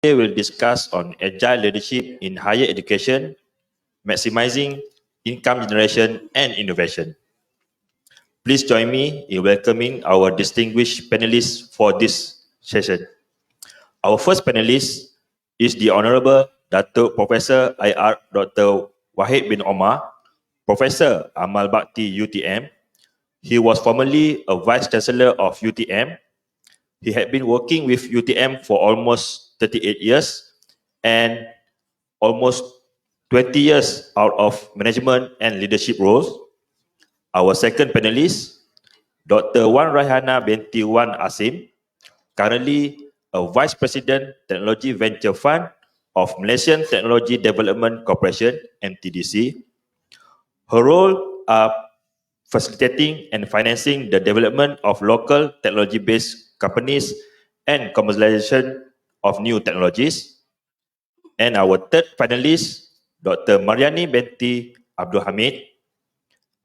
Today we'll discuss on agile leadership in higher education, maximizing income generation and innovation. Please join me in welcoming our distinguished panelists for this session. Our first panelist is the Honorable Datuk Professor IR Dr. Wahid bin Omar, Professor Amal Bakti UTM. He was formerly a Vice Chancellor of UTM. He had been working with UTM for almost 38 years and almost 20 years out of management and leadership roles. Our second panelist, Dr. Wan Raihana binti Wan Asim, currently a Vice President Technology Venture Fund of Malaysian Technology Development Corporation, MTDC. Her role are facilitating and financing the development of local technology-based companies and commercialization of new technologies. And our third finalist, Dr. Mariani binti Abdul Hamid,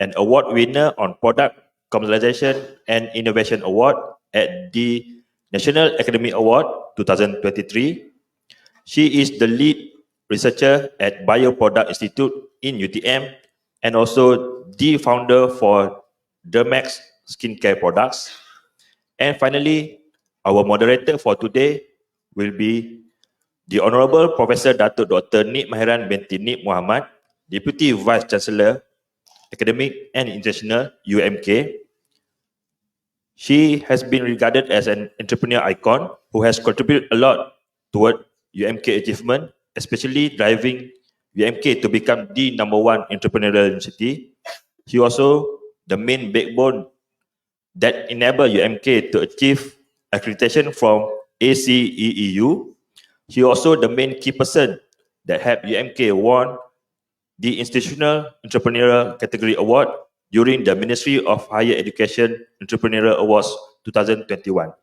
an award winner on Product Commercialization and Innovation Award at the National Academy Award 2023. She is the lead researcher at Bioproduct Institute in UTM and also the founder for Dermax skincare products. And finally, our moderator for today will be the Honorable Professor Datuk Dr. Nik Mahiran binti Nik Muhammad, Deputy Vice Chancellor, Academic and International, UMK. She has been regarded as an entrepreneur icon who has contributed a lot toward UMK achievement, especially driving UMK to become the #1 entrepreneurial university. She also the main backbone that enabled UMK to achieve accreditation from ACEEU. She also the main key person that helped UMK won the Institutional Entrepreneurial Category Award during the Ministry of Higher Education Entrepreneurial Awards 2021.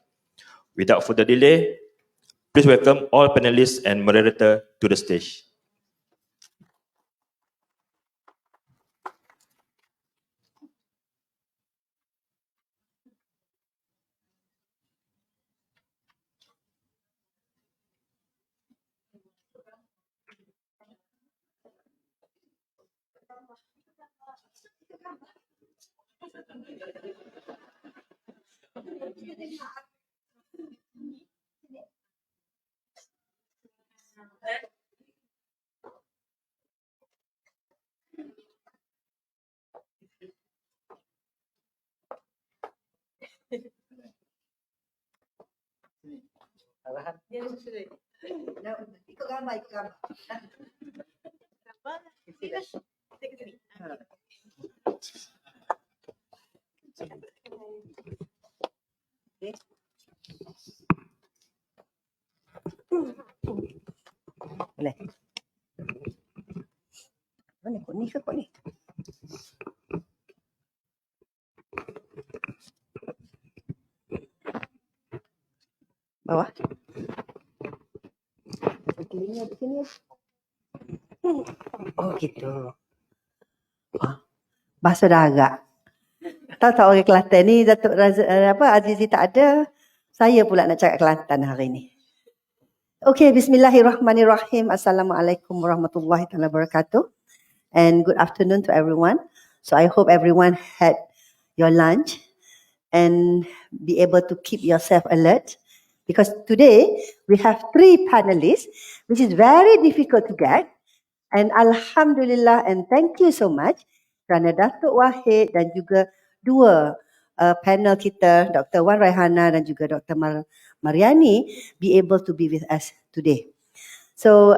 Without further delay, please welcome all panelists and moderator to the stage. Ikut gambar. Boleh. Mana kok ni ke kok ni? Bawah. Ini ada sini. Oh gitu. Bahasa dah agak. Tahu-tahu orang Kelantan ni Datuk Azizi tak ada. Saya pula nak cakap Kelantan hari ni. Okay, bismillahirrahmanirrahim. Assalamualaikum warahmatullahi wabarakatuh. And good afternoon to everyone. So I hope everyone had your lunch and be able to keep yourself alert. Because today we have 3 panelists, which is very difficult to get. And Alhamdulillah and thank you so much kerana Datuk Wahid dan juga 2 panel kita, Dr. Wan Raihana dan juga Dr. Mariani, be able to be with us today. So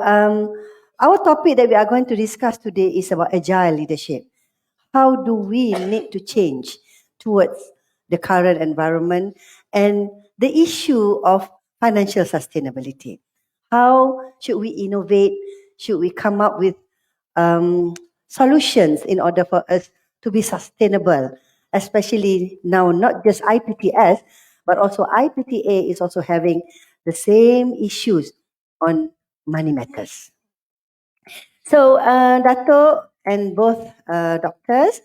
our topic that we are going to discuss today is about agile leadership. How do we need to change towards the current environment and the issue of financial sustainability? How should we innovate? Should we come up with solutions in order for us to be sustainable? Especially now, not just IPTS, but also IPTA is also having the same issues on money makers. So, Dato and both doctors,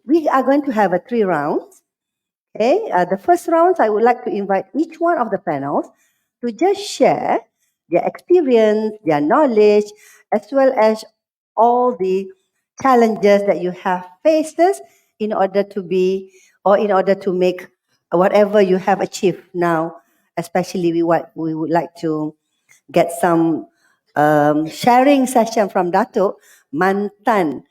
we are going to have 3 rounds. Okay, the first round, I would like to invite each one of the panels to just share their experience, their knowledge, as well as all the challenges that you have faced in order to be or in order to make whatever you have achieved now, especially we would like to get some sharing session from Datuk, mantan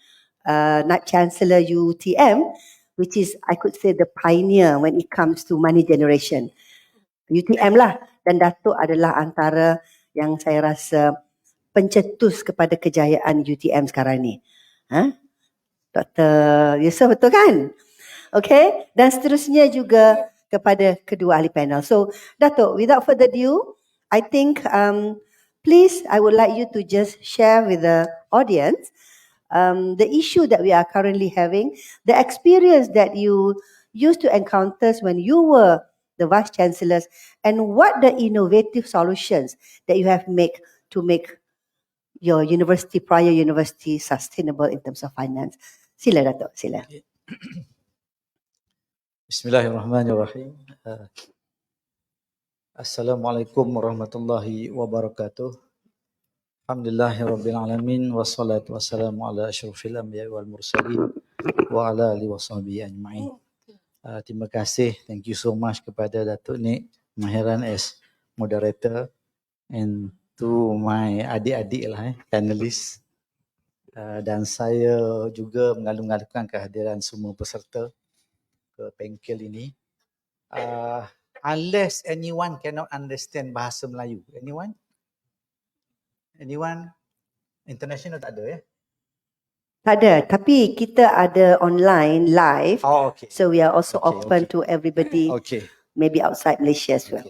Night Chancellor UTM, which is, I could say, the pioneer when it comes to money generation. UTM lah. Dan Datuk adalah antara yang saya rasa pencetus kepada kejayaan UTM sekarang ni. Ha? Dr. Yusof, betul kan? Okay. Dan seterusnya juga kepada kedua ahli panel. So, Datuk, without further ado, I think please, I would like you to just share with the audience the issue that we are currently having, the experience that you used to encounter when you were the Vice Chancellors, and what the innovative solutions that you have made to make your university, prior university, sustainable in terms of finance. Sila, Datuk, sila. Bismillahirrahmanirrahim. Assalamualaikum warahmatullahi wabarakatuh. Alhamdulillahirabbil alamin wassalatu wassalamu ala asyrafil anbiya'i wal mursalin wa ala alihi washabihi ajma'in. Terima kasih, thank you so much kepada Datuk Nik Mahiran as moderator, and to my adik-adik lah panelists, dan saya juga mengalu-alukan kehadiran semua peserta ke bengkel ini. Unless anyone cannot understand bahasa Melayu. Anyone? Anyone? International tak ada ya? Tak ada, tapi kita ada online live. Oh, okay. So we are also open to everybody, maybe outside Malaysia as well.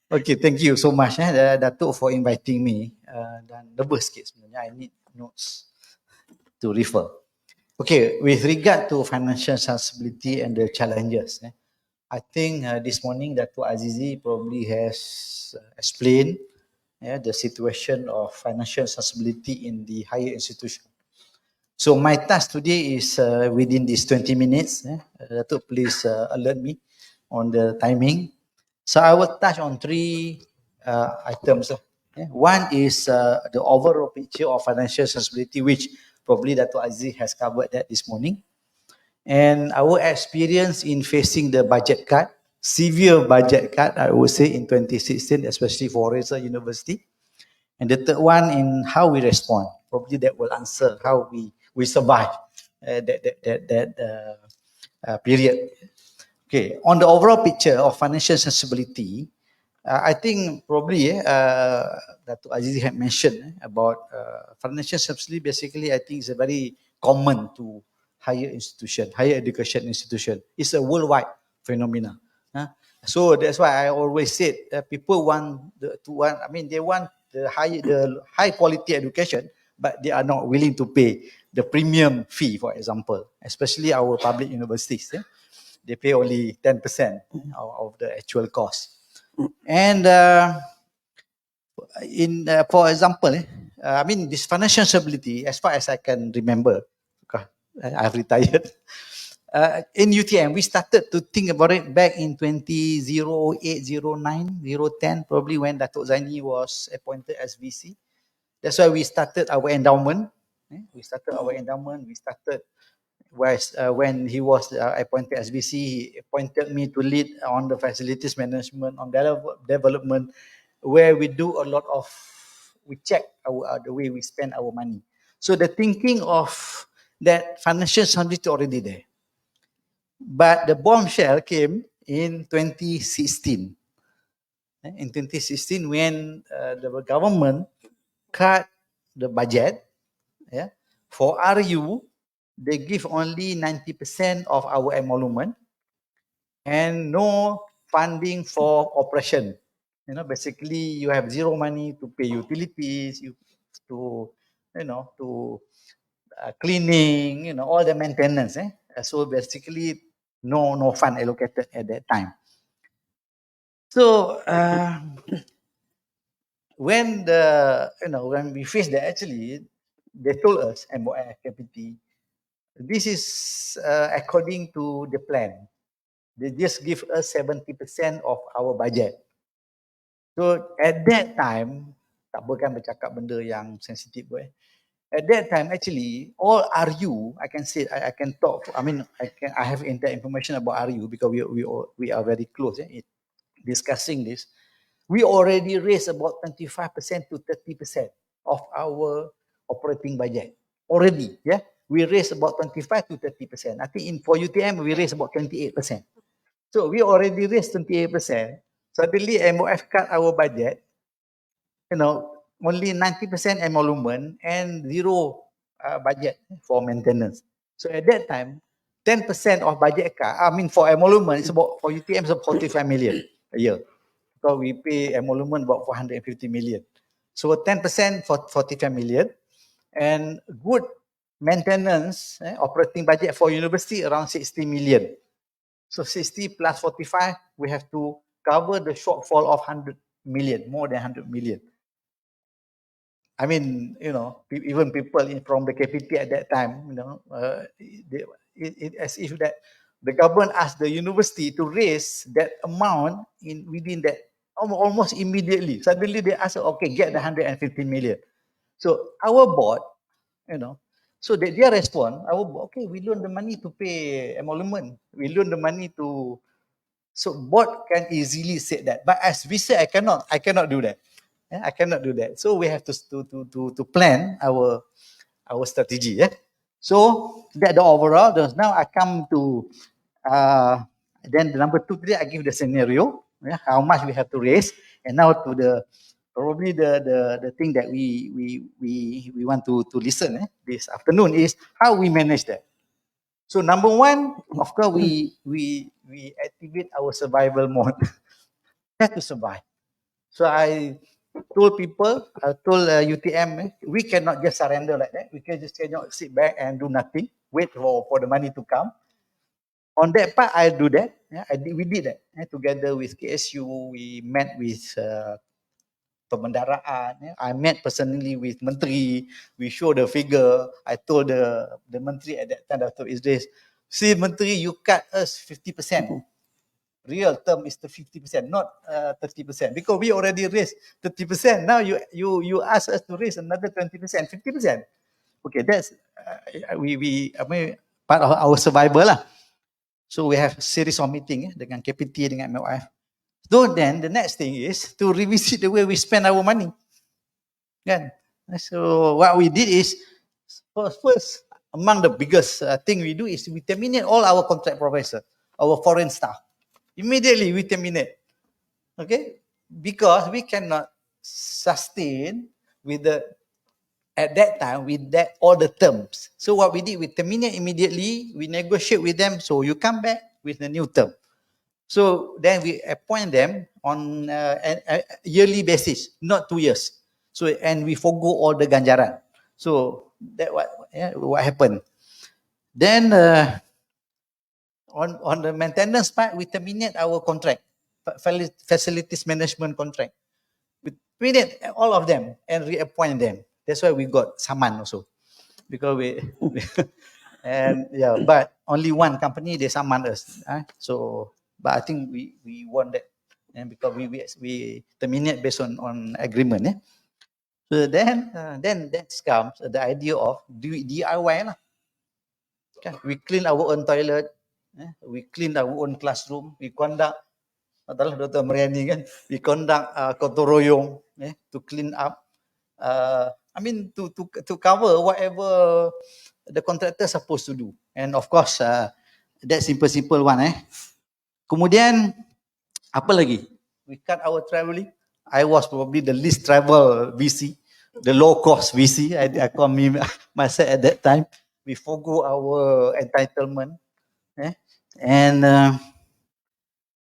Okay, thank you so much Datuk for inviting me. Dan nervous sikit sebenarnya, I need notes to refer. Okay, with regard to financial sensibility and the challenges, I think this morning Datuk Azizi probably has explained the situation of financial sensibility in the higher institution. So my task today is within these 20 minutes. Datuk, please alert me on the timing. So I will touch on three items. One is the overall picture of financial sensibility, which probably Datuk Aziz has covered that this morning. And our experience in facing the budget cut, severe budget cut, I would say in 2016, especially for Reza University. And the third one in how we respond. Probably that will answer how we survive that period. Okay, on the overall picture of financial sensibility, I think probably Datuk Azizi had mentioned about financial sensibility. Basically, I think it's a very common to higher education institution. It's a worldwide phenomenon. So that's why I always said people want they want the high quality education, but they are not willing to pay the premium fee, for example, especially our public universities. They pay only 10% of the actual cost. And for example, this financial stability, as far as I can remember, because I've retired, in UTM, we started to think about it back in 2008, 09, 010, probably when Datuk Zaini was appointed as VC. That's why we started our endowment. We started when he was appointed as VC, he appointed me to lead on the facilities management, on development, where we do a lot of, we check the way we spend our money. So the thinking of that financial stability already there. But the bombshell came in 2016. In 2016, when the government cut the budget, for RU, they give only 90% of our emolument and no funding for operation. Basically you have zero money to pay utilities, to cleaning, all the maintenance. So basically no fund allocated at that time. So when we faced that, actually they told us, MOI AKEPT, this is according to the plan. They just give us 70% of our budget. So at that time, tak apa kan bercakap benda yang sensitif pun. At that time, actually, all RU, I can say, I can talk. I mean, I have entire information about RU because we are very close discussing this. We already raised about 25% to 30% of our operating budget already. Yeah, we raised about 25 to 30%. I think for UTM we raised about 28%. So we already raised 28%. Suddenly MOF cut our budget, only 90% emolument and zero budget for maintenance. So at that time, 10% of budget cut, I mean for emolument, it's about, for UTM, it's about 45 million a year. So we pay emolument about 450 million. So 10% for 45 million and good maintenance, operating budget for university around 60 million. So 60 plus 45, we have to cover the shortfall of 100 million, more than 100 million. I mean, even people from the KPT at that time, as if that the government asked the university to raise that amount within that almost immediately. Suddenly they asked, okay, get the 150 million. So our board, so their response, our board, okay, we loan the money to pay emolument. We loan the money to. So board can easily say that, but as we say, I cannot do that. I cannot do that. So we have to plan our strategy. Yeah. So that the overall. Now I come to then the number 2 today I give the scenario. Yeah, how much we have to raise, and now to the probably the thing that we want to listen this afternoon is how we manage that. So number 1, of course, we activate our survival mode. Have to survive. So I told people, I told UTM, we cannot just surrender like that. We cannot sit back and do nothing, wait for the money to come. On that part, I do that. Yeah, we did that. Together with KSU, we met with Pemendaraan. Yeah. I met personally with Menteri. We showed the figure. I told the Menteri at that time, Dr. Idris, see Menteri, you cut us 50%. Real term is the 50%, not 30%, because we already raised 30%. Now you ask us to raise another 20%, 50%. Okay, that's I mean, part of our survival lah. So we have a series of meeting dengan KPT, dengan MLF. So then the next thing is to revisit the way we spend our money. Kan? So what we did is first among the biggest thing we do is we terminate all our contract professor, our foreign staff. Immediately we terminate. Okay? Because we cannot sustain with at that time with that all the terms. So what we did, we terminate immediately, we negotiate with them, so you come back with the new term. So then we appoint them on a yearly basis, not 2 years. So and we forgo all the ganjaran. So that what happened. Then on the maintenance part, we terminate our contract, facilities management contract. We terminate all of them and reappoint them. That's why we got saman also, because we and yeah, but only one company they saman us. So, but I think we won that, and because we terminate based on agreement. So then that comes the idea of DIY lah. We clean our own toilet, we clean our own classroom, we conduct, adalah Dr. Mariani kan, we conduct gotong royong to clean up. I mean to cover whatever the contractor supposed to do. And of course that simple one. Kemudian apa lagi? We cut our travelling. I was probably the least travel VC, the low cost VC. I call me myself at that time. We forgo our entitlement, and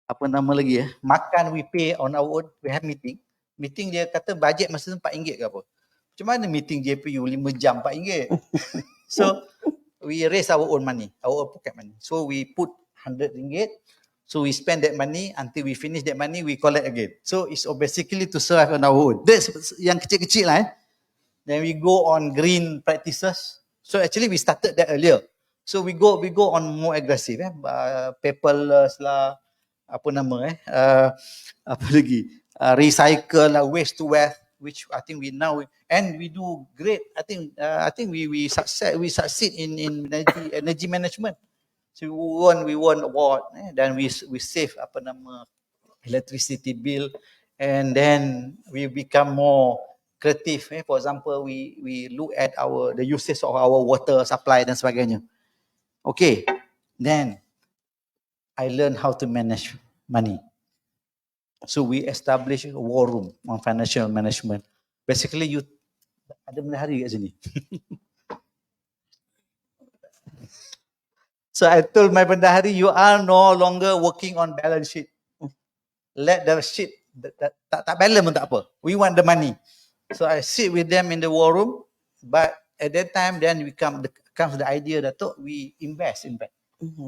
apa nama lagi makan we pay on our own. We have meeting dia kata budget masa tu RM4 ke apa. Macam mana meeting JPU 5 jam RM4? So we raise our own money, our own pocket money. So we put RM100. So we spend that money until we finish that money, we collect again. So it's basically to survive on our own. That's yang kecil-kecil lah. Then we go on green practices. So actually we started that earlier. So we go on more aggressive, paperless lah, apa nama apa lagi, recycle waste to wealth, which I think we now, and we do great. I think we succeed in energy management. So we won award. Then we save electricity bill, and then we become more creative. For example, we look at the usage of our water supply dan sebagainya. Okay, then I learned how to manage money. So we establish a war room on financial management. Basically, you ada bendahari kat sini. So I told my bendahari, you are no longer working on balance sheet. Let the sheet tak balance pun tak apa. We want the money. So I sit with them in the war room, but at that time then comes the idea that we invest in fact.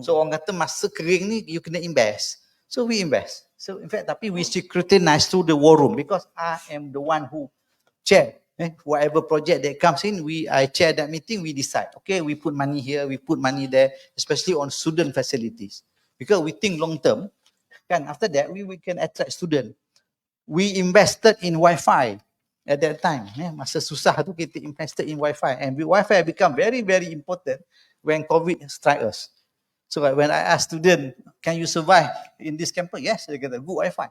So orang kata masa kering ni you kena invest. So we invest. So in fact tapi we scrutinize through the war room because I am the one who chair. Whatever project that comes in, I chair that meeting, we decide. Okay, we put money here, we put money there, especially on student facilities. Because we think long term, kan, after that we can attract student. We invested in Wi-Fi at that time. Masa susah tu kita invested in Wi-Fi, and Wi-Fi become very, very important when COVID strike us. So when I ask student, can you survive in this campus? Yes, they get a good Wi-Fi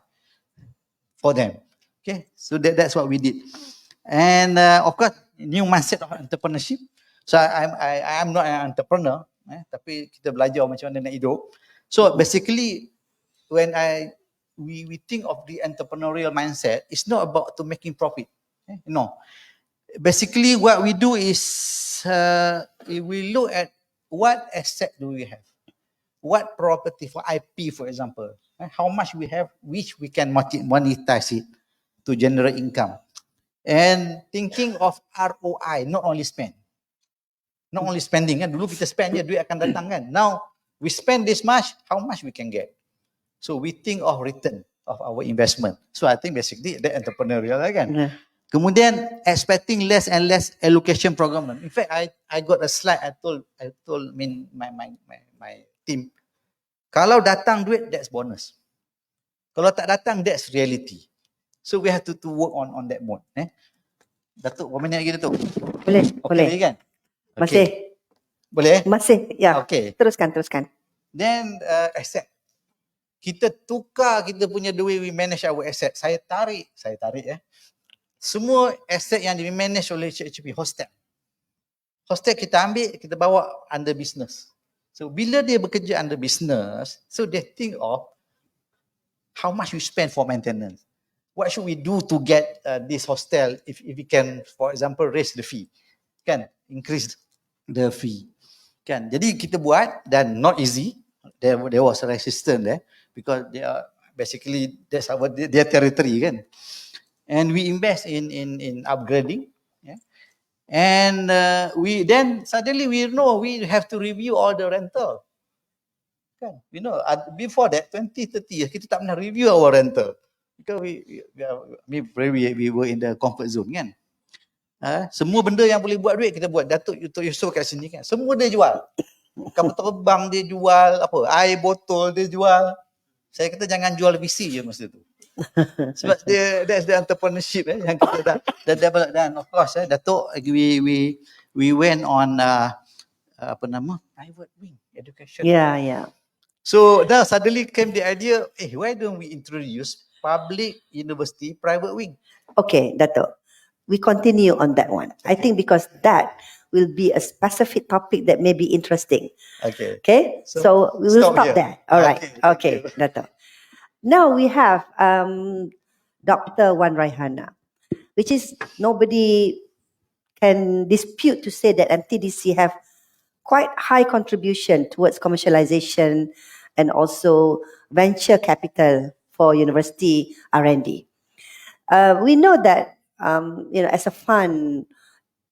for them. Okay, so that's what we did. And of course, new mindset of entrepreneurship. So I'm not an entrepreneur, tapi kita belajar macam mana nak hidup. So basically, when we think of the entrepreneurial mindset, it's not about to making profit. No. Basically, what we do is we look at what asset do we have, what property for IP, for example, how much we have, which we can monetize it to generate income, and thinking of ROI, not only spend, not only spending. Dulu kita spend je duit akan datang kan. Now we spend this much, how much we can get. So we think of return of our investment. So I think basically that entrepreneurial kan. Kemudian expecting less and less allocation program. In fact, I got a slide. I told my team, kalau datang duit, that's bonus. Kalau tak datang, that's reality. So we have to work on that mode. Datuk, berapa minit lagi Datuk? Boleh, okay, boleh. Kan? Masih. Okay. Boleh? Masih, ya. Okay. Teruskan. Then asset. Kita tukar kita punya the way we manage our asset. Saya tarik semua aset yang di manage oleh CHP, hostel kita ambil, kita bawa under business. So bila dia bekerja under business, so they think of how much we spend for maintenance. What should we do to get this hostel if we can, for example, raise the fee, kan, increase the fee, kan. Jadi kita buat, dan not easy. There was a resistance there because they are basically that's their territory, kan. And we invest in upgrading, and we then suddenly we know we have to review all the rental, kan. You know, before that 20-30 years kita tak pernah review our rental because we were in the comfort zone, kan. Semua benda yang boleh buat duit kita buat. Datuk Yusof kat sini kan, semua dia jual. Kapal terbang dia jual, air botol dia jual. Saya kata jangan jual VC je masa tu. Sebab that's the entrepreneurship yang kita dah develop. Dan of course Datuk, we went on private wing education. Yeah. So now suddenly came the idea, why don't we introduce public university private wing? Okay, Datuk. We continue on that one. I think because that will be a specific topic that may be interesting. Okay. So we will stop there. All right. Okay, Datuk. Now we have Dr. Wan Raihana, which is nobody can dispute to say that MTDC have quite high contribution towards commercialization and also venture capital for university R&D. We know that as a fund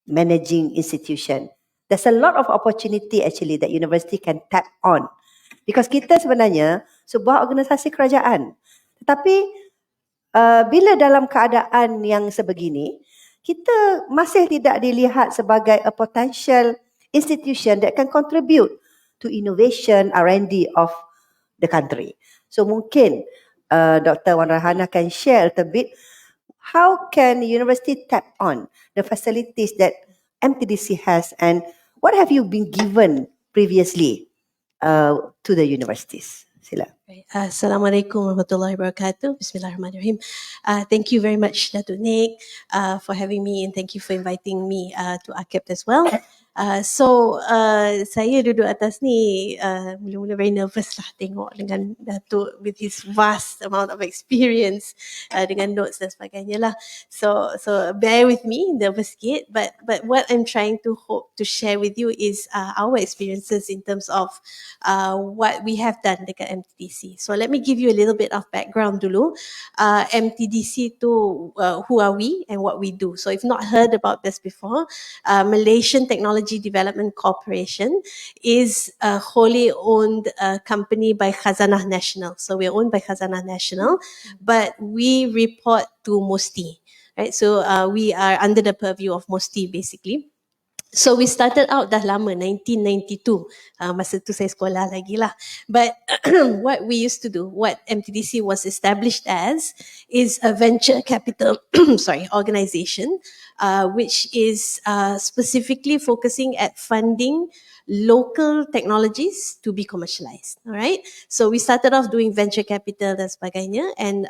managing institution, there's a lot of opportunity actually that university can tap on. Because kita sebenarnya sebuah organisasi kerajaan. Tetapi bila dalam keadaan yang sebegini, kita masih tidak dilihat sebagai a potential institution that can contribute to innovation R&D of the country. So mungkin Dr. Wan Rahana can share a little bit, how can the university tap on the facilities that MTDC has, and what have you been given previously to the universities? Sila. Right. Assalamualaikum warahmatullahi wabarakatuh. Bismillahirrahmanirrahim. Thank you very much, Datuk Nick, for having me, and thank you for inviting me to AKEPT as well. Saya duduk atas ni mula-mula very nervous lah tengok dengan Datuk with his vast amount of experience dengan notes dan sebagainya lah. So bear with me, nervous sikit, but what I'm trying to hope to share with you is our experiences in terms of what we have done dekat MTDC. So let me give you a little bit of background dulu. MTDC tu, who are we and what we do. So if not heard about this before, Malaysian Technology Development Corporation is a wholly owned company by Khazanah National. So we're owned by Khazanah National, but we report to MOSTI. Right? So we are under the purview of MOSTI basically. So we started out dah lama, 1992. Masa tu saya sekolah lagi lah. But what we used to do, what MTDC was established as, is a venture capital organization, which is specifically focusing at funding local technologies to be commercialized. All right. So we started off doing venture capital dan sebagainya, and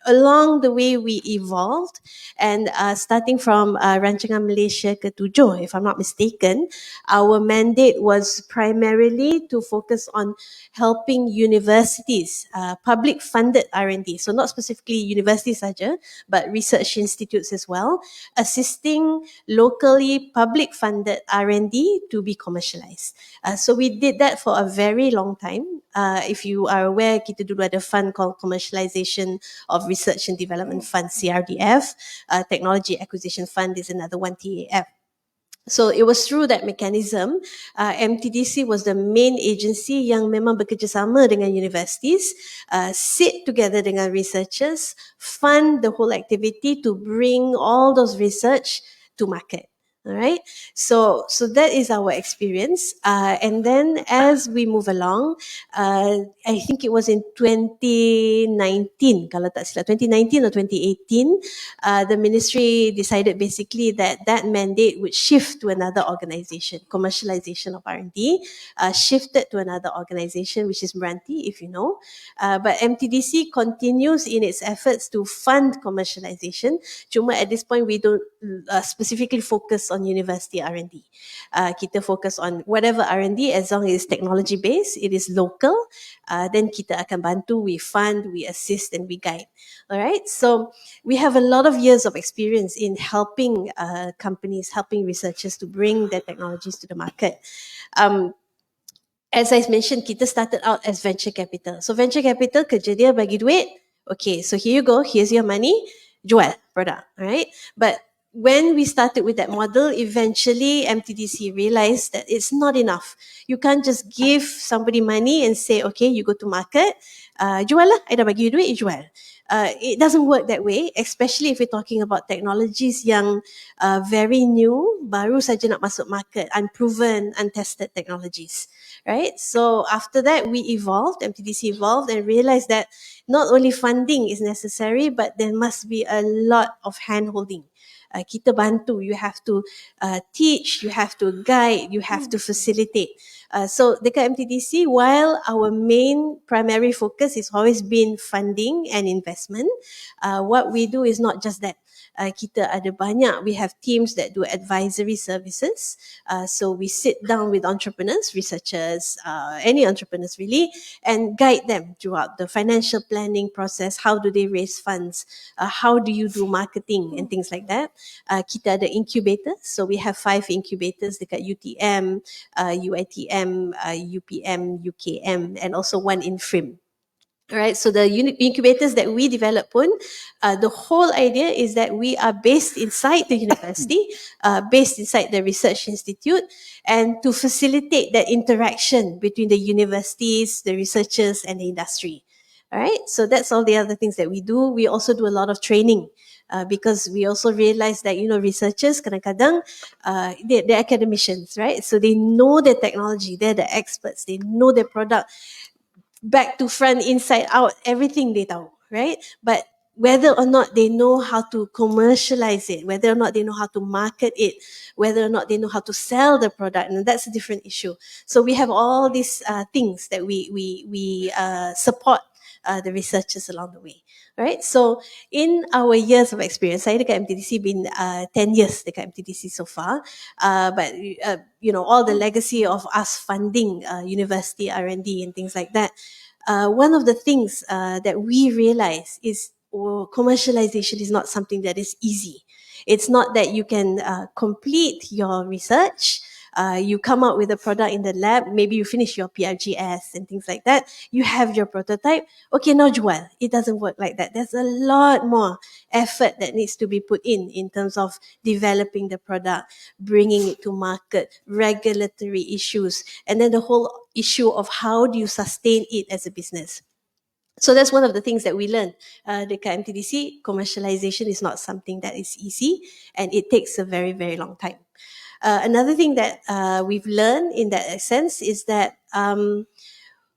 along the way we evolved, and starting from Rancangan Malaysia ke-7, if I'm not mistaken, our mandate was primarily to focus on helping universities, public funded R&D, so not specifically universities saja, but research institutes as well, assisting locally public funded R&D to be commercialized. So we did that for a very long time. If you are aware, kita dulu ada fund called Commercialization of Research and Development Fund, CRDF. Technology Acquisition Fund is another one, TAF. So it was through that mechanism, MTDC was the main agency yang memang bekerjasama dengan universities, sit together dengan researchers, fund the whole activity to bring all those research to market. All right. So that is our experience. And then as we move along, I think it was in 2019, kalau tak silap, 2019 or 2018, the ministry decided basically that mandate would shift to another organization, commercialization of R&D, shifted to another organization, which is Meranti, if you know. But MTDC continues in its efforts to fund commercialization. Cuma at this point, we don't specifically focus on university R&D. Kita focus on whatever R&D, as long as it's technology based, it is local, then kita akan bantu, we fund, we assist, and we guide. All right. So we have a lot of years of experience in helping companies, helping researchers to bring their technologies to the market. As I mentioned, kita started out as venture capital. So venture capital, kerja dia bagi duit. Okay, so here you go, here's your money, jual product, all right? But when we started with that model, eventually MTDC realized that it's not enough. You can't just give somebody money and say, okay, you go to market, jual lah, I dah bagi you duit, you jual. It doesn't work that way, especially if we're talking about technologies yang very new, baru saja nak masuk market, unproven, untested technologies, right? So after that, we evolved, MTDC evolved, and realized that not only funding is necessary, but there must be a lot of hand-holding. Kita bantu, you have to teach, you have to guide, you have to facilitate. So dekat MTDC, while our main primary focus is always been funding and investment, what we do is not just that. Kita ada banyak, we have teams that do advisory services. So we sit down with entrepreneurs, researchers, any entrepreneurs really, and guide them throughout the financial planning process. How do they raise funds? How do you do marketing and things like that? Kita ada incubators. So we have 5 incubators dekat UTM, UITM, UPM, UKM, and also one in FRIM. Right, so the incubators that we develop pun, the whole idea is that we are based inside the university, based inside the research institute, and to facilitate that interaction between the universities, the researchers, and the industry. All right, so that's all the other things that we do. We also do a lot of training. Because we also realize that, you know, researchers kadang-kadang, they're academicians, right? So they know their technology, they're the experts, they know their product. back to front, inside out, everything they tahu, right? But whether or not they know how to commercialize it, whether or not they know how to market it, whether or not they know how to sell the product, and that's a different issue. So we have all these things that we support the researchers along the way, right? So in our years of experience, saya dekat MTDC been 10 years dekat MTDC so far, but all the legacy of us funding university R&D and things like that. One of the things that we realize is commercialization is not something that is easy. It's not that you can complete your research, you come out with a product in the lab, maybe you finish your PRGS and things like that, you have your prototype, okay, now jual. It doesn't work like that. There's a lot more effort that needs to be put in terms of developing the product, bringing it to market, regulatory issues, and then the whole issue of how do you sustain it as a business. So that's one of the things that we learned. Dekat MTDC, commercialization is not something that is easy, and it takes a very, very long time. Another thing that we've learned in that sense is that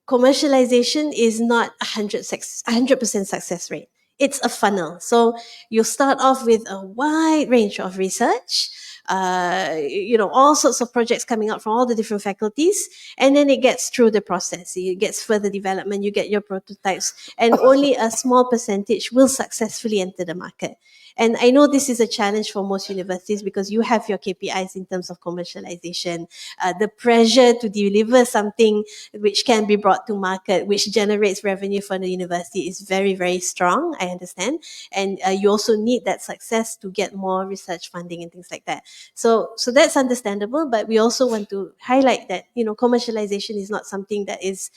commercialization is not 100% success rate. It's a funnel. So you start off with a wide range of research, all sorts of projects coming out from all the different faculties, and then it gets through the process. It gets further development, you get your prototypes, and only a small percentage will successfully enter the market. And I know this is a challenge for most universities because you have your KPIs in terms of commercialization. The pressure to deliver something which can be brought to market, which generates revenue for the university is very, very strong, I understand. And you also need that success to get more research funding and things like that. So that's understandable, but we also want to highlight that, commercialization is not something that is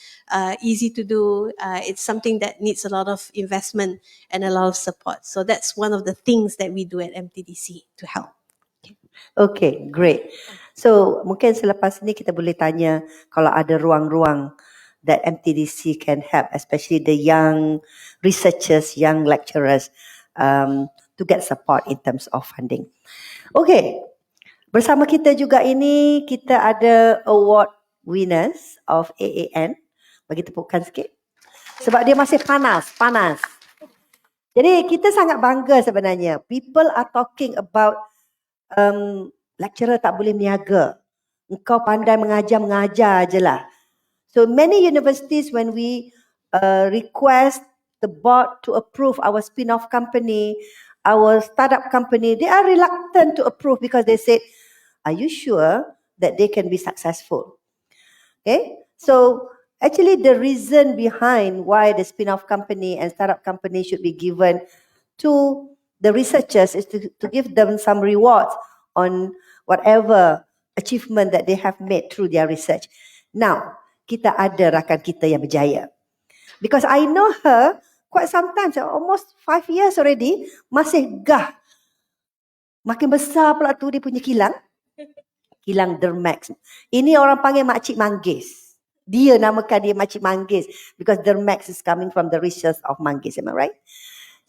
easy to do. It's something that needs a lot of investment and a lot of support. So that's one of the things that we do at MTDC to help. Okay, great. So mungkin selepas ni kita boleh tanya kalau ada ruang-ruang that MTDC can help, especially the young researchers, young lecturers, to get support in terms of funding. Okay, bersama kita juga ini kita ada award winners of AAN. Bagi tepukan sikit. Sebab dia masih panas. Jadi kita sangat bangga sebenarnya. People are talking about lecturer tak boleh meniaga. Engkau pandai mengajar je lah. So many universities when we request the board to approve our spin-off company, our startup company, they are reluctant to approve because they said, are you sure that they can be successful? Okay, so actually the reason behind why the spin-off company and startup company should be given to the researchers is to give them some rewards on whatever achievement that they have made through their research. Now, kita ada rakan kita yang berjaya. Because I know her quite sometimes, almost 5 years already, masih gah. Makin besar pula tu dia punya kilang. Kilang Dermax. Ini orang panggil Makcik Manggis. Dia namakan dia Makcik Manggis because Dermax is coming from the research of Manggis, am I right?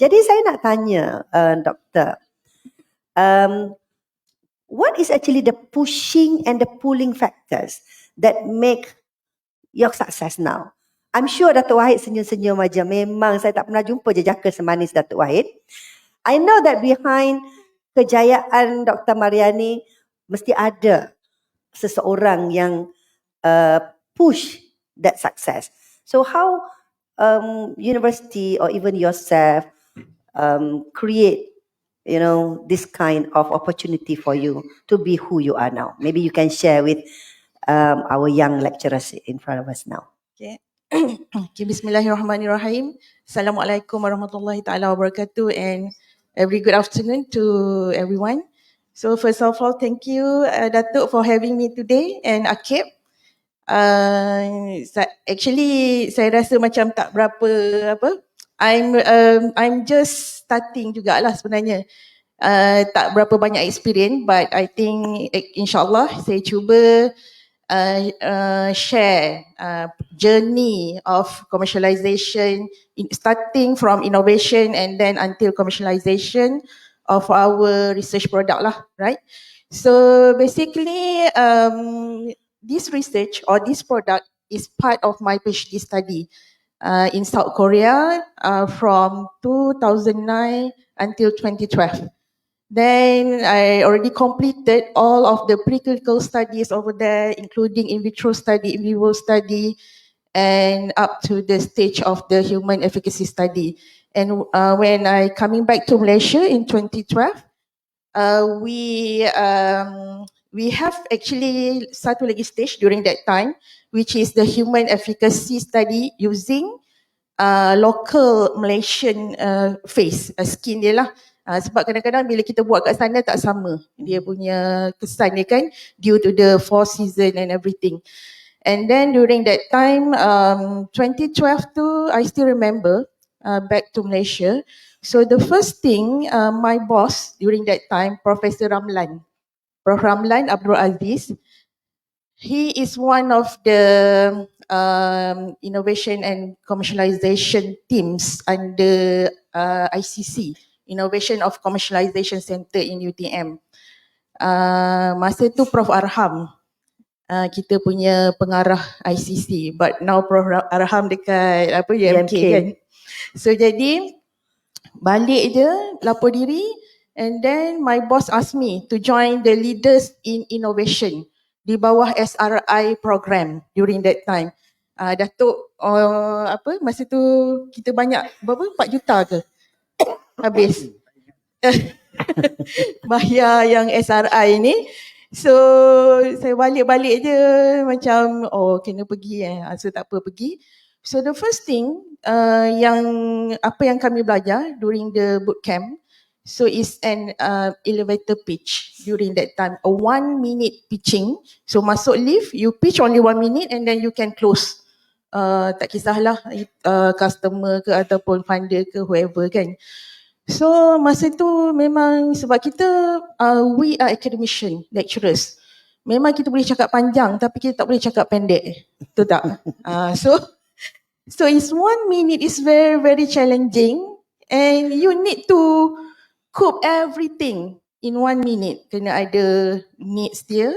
Jadi saya nak tanya, Doktor, what is actually the pushing and the pulling factors that make your success now? I'm sure Datuk Wahid senyum-senyum aja. Memang saya tak pernah jumpa jejaka semanis Datuk Wahid. I know that behind kejayaan Dr. Mariani mesti ada seseorang yang push that success. So how university or even yourself create, this kind of opportunity for you to be who you are now? Maybe you can share with our young lecturers in front of us now. Okay. Okay, Bismillahirrahmanirrahim. Assalamualaikum warahmatullahi taala wabarakatuh, and a very good afternoon to everyone. So first of all, thank you Datuk for having me today and AKEPT. Actually saya rasa macam tak berapa I'm just starting jugalah sebenarnya. Tak berapa banyak experience, but I think insyaAllah saya cuba share journey of commercialization, starting from innovation and then until commercialization of our research product lah, right? So basically, this research or this product is part of my PhD study. in South Korea from 2009 until 2012. Then I already completed all of the preclinical studies over there, including in vitro study, in vivo study, and up to the stage of the human efficacy study. And when I coming back to Malaysia in 2012, we have actually satu lagi stage during that time, which is the human efficacy study using local Malaysian face, skin dia lah. Sebab kadang-kadang bila kita buat kat sana tak sama dia punya kesan dia kan, due to the four season and everything. And then during that time, 2012 tu, I still remember back to Malaysia. So the first thing, my boss during that time, Professor Ramlan, Prof. Ramlan Abdul Aziz, he is one of the innovation and commercialization teams under ICC, Innovation of Commercialization Center in UTM. Masa tu Prof. Arham, kita punya pengarah ICC, but now Prof. Arham dekat UMK kan. So jadi balik je, lapor diri, and then my boss asked me to join the Leaders in Innovation di bawah SRI program during that time. Datuk masa tu kita banyak berapa, 4 juta ke habis bayar yang SRI ni. So saya balik-balik je macam kena pergi so tak apa pergi. So the first thing yang kami belajar during the boot camp, so is an elevator pitch during that time, a 1 minute pitching. So masuk lift, you pitch only 1 minute and then you can close. Tak kisahlah customer ke ataupun funder ke whoever kan. So masa tu memang sebab kita we are academician, lecturers. Memang kita boleh cakap panjang tapi kita tak boleh cakap pendek. Betul tak? So it's 1 minute is very very challenging and you need to cope everything in 1 minute. Kena ada needs dia.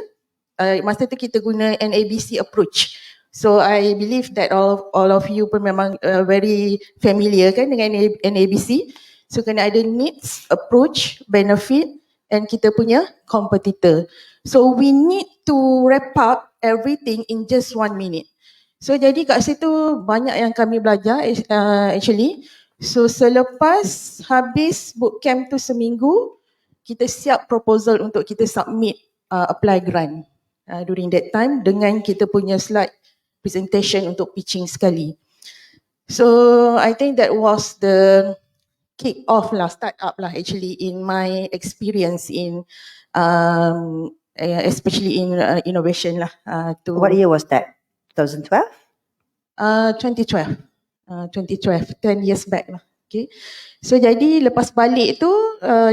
Masa tu kita guna an ABC approach. So I believe that all of you pun memang very familiar kan dengan an ABC. So kena ada needs, approach, benefit and kita punya competitor. So we need to wrap up everything in just 1 minute. So jadi kat situ banyak yang kami belajar actually. So selepas habis bootcamp tu seminggu, kita siap proposal untuk kita submit apply grant during that time dengan kita punya slide presentation untuk pitching sekali. So I think that was the kick off lah, start up lah actually in my experience in especially in innovation lah. What year was that? 2012? 2012. 10 years back lah. Okay. So jadi lepas balik tu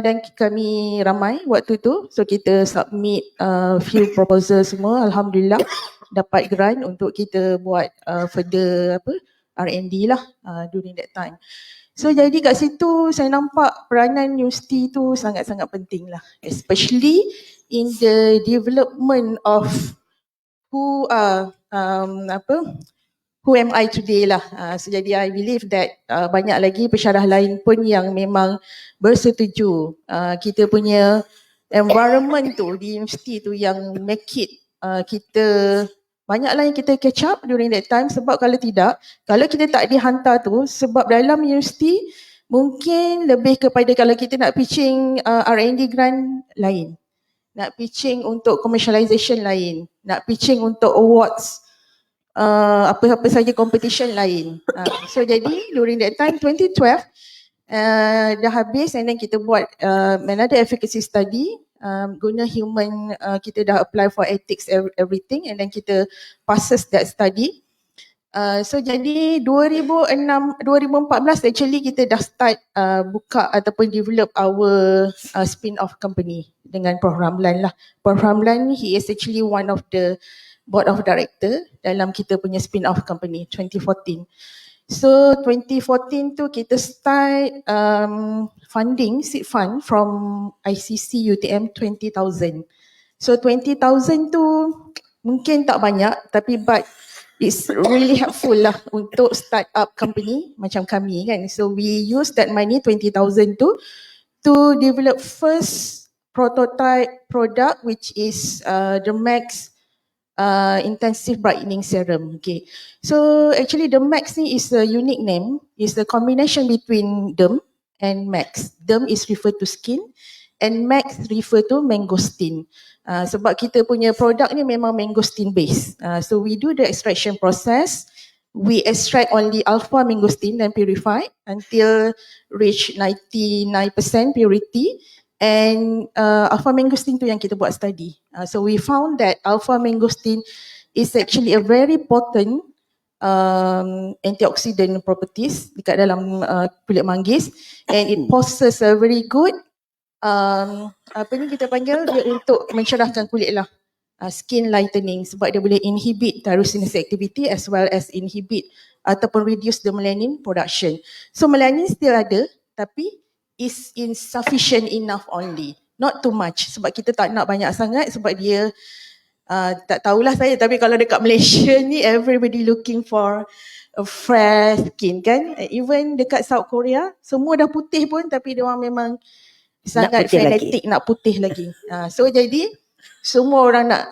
dan kami ramai waktu tu, so kita submit few proposal semua, alhamdulillah dapat grant untuk kita buat further R&D lah during that time. So jadi kat situ saya nampak peranan universiti tu sangat-sangat penting lah, especially in the development of who am I today lah. So jadi I believe that banyak lagi pensyarah lain pun yang memang bersetuju kita punya environment tu di universiti tu yang make it kita banyaklah yang kita catch up during that time. Sebab kalau tidak, kalau kita tak dihantar tu, sebab dalam universiti mungkin lebih kepada kalau kita nak pitching R&D grant lain, nak pitching untuk commercialization lain, nak pitching untuk awards, apa-apa saja competition lain. So jadi during that time 2012 dah habis and then kita buat another efficacy study. Guna human, kita dah apply for ethics everything and then kita passes that study. So jadi 2014 actually kita dah start buka ataupun develop our spin-off company dengan Prof. Ramlan lah. Prof. Ramlan, he is actually one of the board of director dalam kita punya spin-off company 2014. So 2014 tu kita start funding, seed fund from ICC UTM 20,000. So 20,000 tu mungkin tak banyak tapi but it's really helpful lah untuk start up company macam kami kan. So we use that money 20,000 to develop first prototype product, which is the Max intensive brightening serum. Okay, so actually the Max ni is a unique name. It's the combination between derm and Max. Derm is referred to skin and Max refer to mangosteen. Sebab kita punya produk ni memang mangosteen based. So we do the extraction process. We extract only alpha mangosteen and purify until reach 99% purity. And alpha mangosteen tu yang kita buat study. So we found that alpha mangosteen is actually a very potent antioxidant properties dekat dalam kulit manggis, and it possesses a very good apa ni kita panggil dia untuk mencerahkan kulit lah, skin lightening, sebab dia boleh inhibit tyrosine activity as well as inhibit ataupun reduce the melanin production. So melanin still ada tapi is insufficient enough only, not too much, sebab kita tak nak banyak sangat sebab dia tak tahulah saya, tapi kalau dekat Malaysia ni everybody looking for a fresh skin kan, even dekat South Korea semua dah putih pun tapi dia orang memang sangat fanatik nak putih lagi. So jadi semua orang nak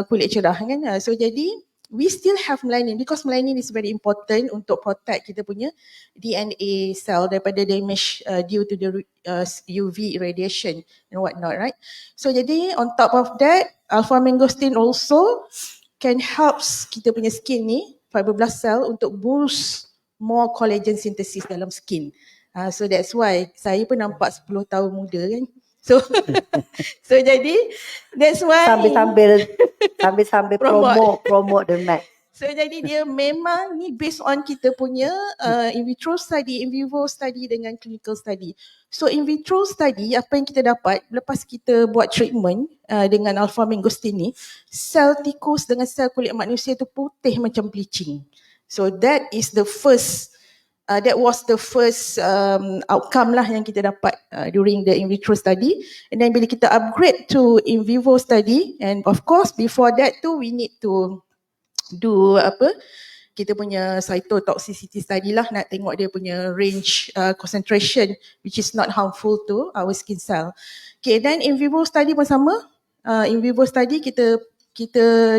kulit cerah kan. So jadi we still have melanin because melanin is very important untuk protect kita punya DNA cell daripada damage due to the UV radiation and whatnot, right? So jadi on top of that, alpha mangosteen also can helps kita punya skin ni, fibroblast cell, untuk boost more collagen synthesis dalam skin. So that's why saya pun nampak 10 tahun muda kan. So so jadi that's why sambil promote the Max. So jadi dia memang ni based on kita punya in vitro study, in vivo study dengan clinical study. So in vitro study apa yang kita dapat lepas kita buat treatment dengan alpha mangosteen ni, sel tikus dengan sel kulit manusia tu putih macam bleaching. So that is the first that was the first outcome lah yang kita dapat during the in vitro study. And then bila kita upgrade to in vivo study, and of course before that too we need to do kita punya cytotoxicity study lah, nak tengok dia punya range concentration which is not harmful to our skin cell. Okay, then in vivo study pun sama. In vivo study kita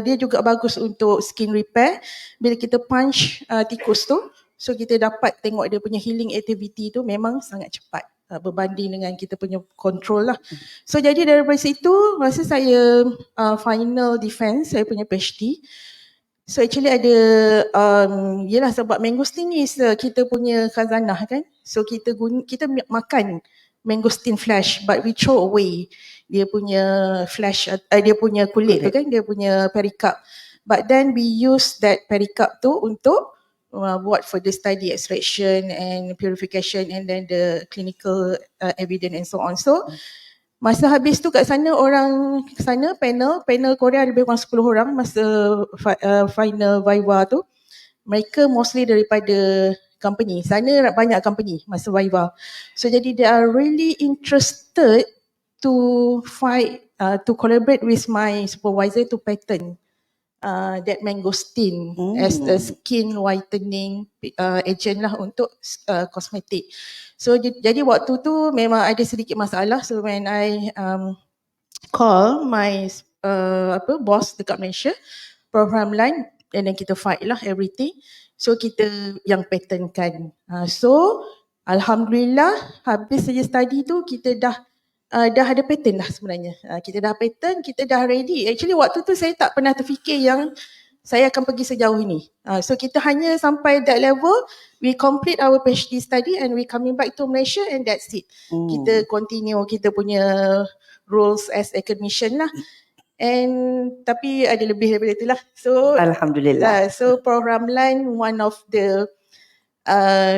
dia juga bagus untuk skin repair. Bila kita punch tikus tu, so kita dapat tengok dia punya healing activity tu memang sangat cepat berbanding dengan kita punya control lah. So jadi daripada situ masa saya final defense saya punya PhD, so actually ada yelah sebab mangosteen ni kita punya khazanah kan. So kita makan mangosteen flesh but we throw away dia punya flesh, dia punya kulit tu kan, dia punya pericarp. But then we use that pericarp tu untuk buat further study, extraction and purification and then the clinical evidence and so on. So masa habis tu kat sana, orang sana panel Korea ada lebih kurang 10 orang masa final viva tu. Mereka mostly daripada company. Sana banyak company masa viva. So jadi they are really interested to to collaborate with my supervisor to patent that mangosteen as a skin whitening agent lah untuk kosmetik. So jadi waktu tu memang ada sedikit masalah. So when I call my boss dekat Malaysia, program line, and then kita fight lah everything. So kita yang patentkan. So alhamdulillah habis saja study tu kita dah ada patent dah sebenarnya. Kita dah patent, kita dah ready. Actually waktu tu saya tak pernah terfikir yang saya akan pergi sejauh ini. So kita hanya sampai that level, we complete our PhD study and we coming back to Malaysia and that's it. Kita continue kita punya roles as academician lah. And tapi ada lebih daripada itulah. So alhamdulillah. So program line one of the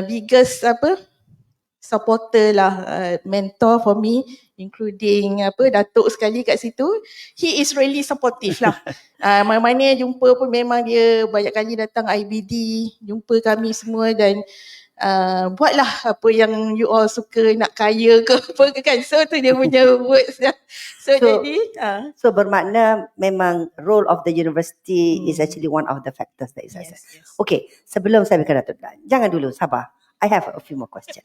biggest supporter lah, mentor for me, including Datuk sekali kat situ. He is really supportive lah. Mana-mana jumpa pun memang dia banyak kali datang IBD, jumpa kami semua dan buatlah apa yang you all suka, nak kaya ke apa ke kan. So tu dia punya words lah. So jadi So bermakna memang role of the university is actually one of the factors that is yes. Okay, sebelum saya berikan Datuk Dan, jangan dulu, sabar. I have a few more questions.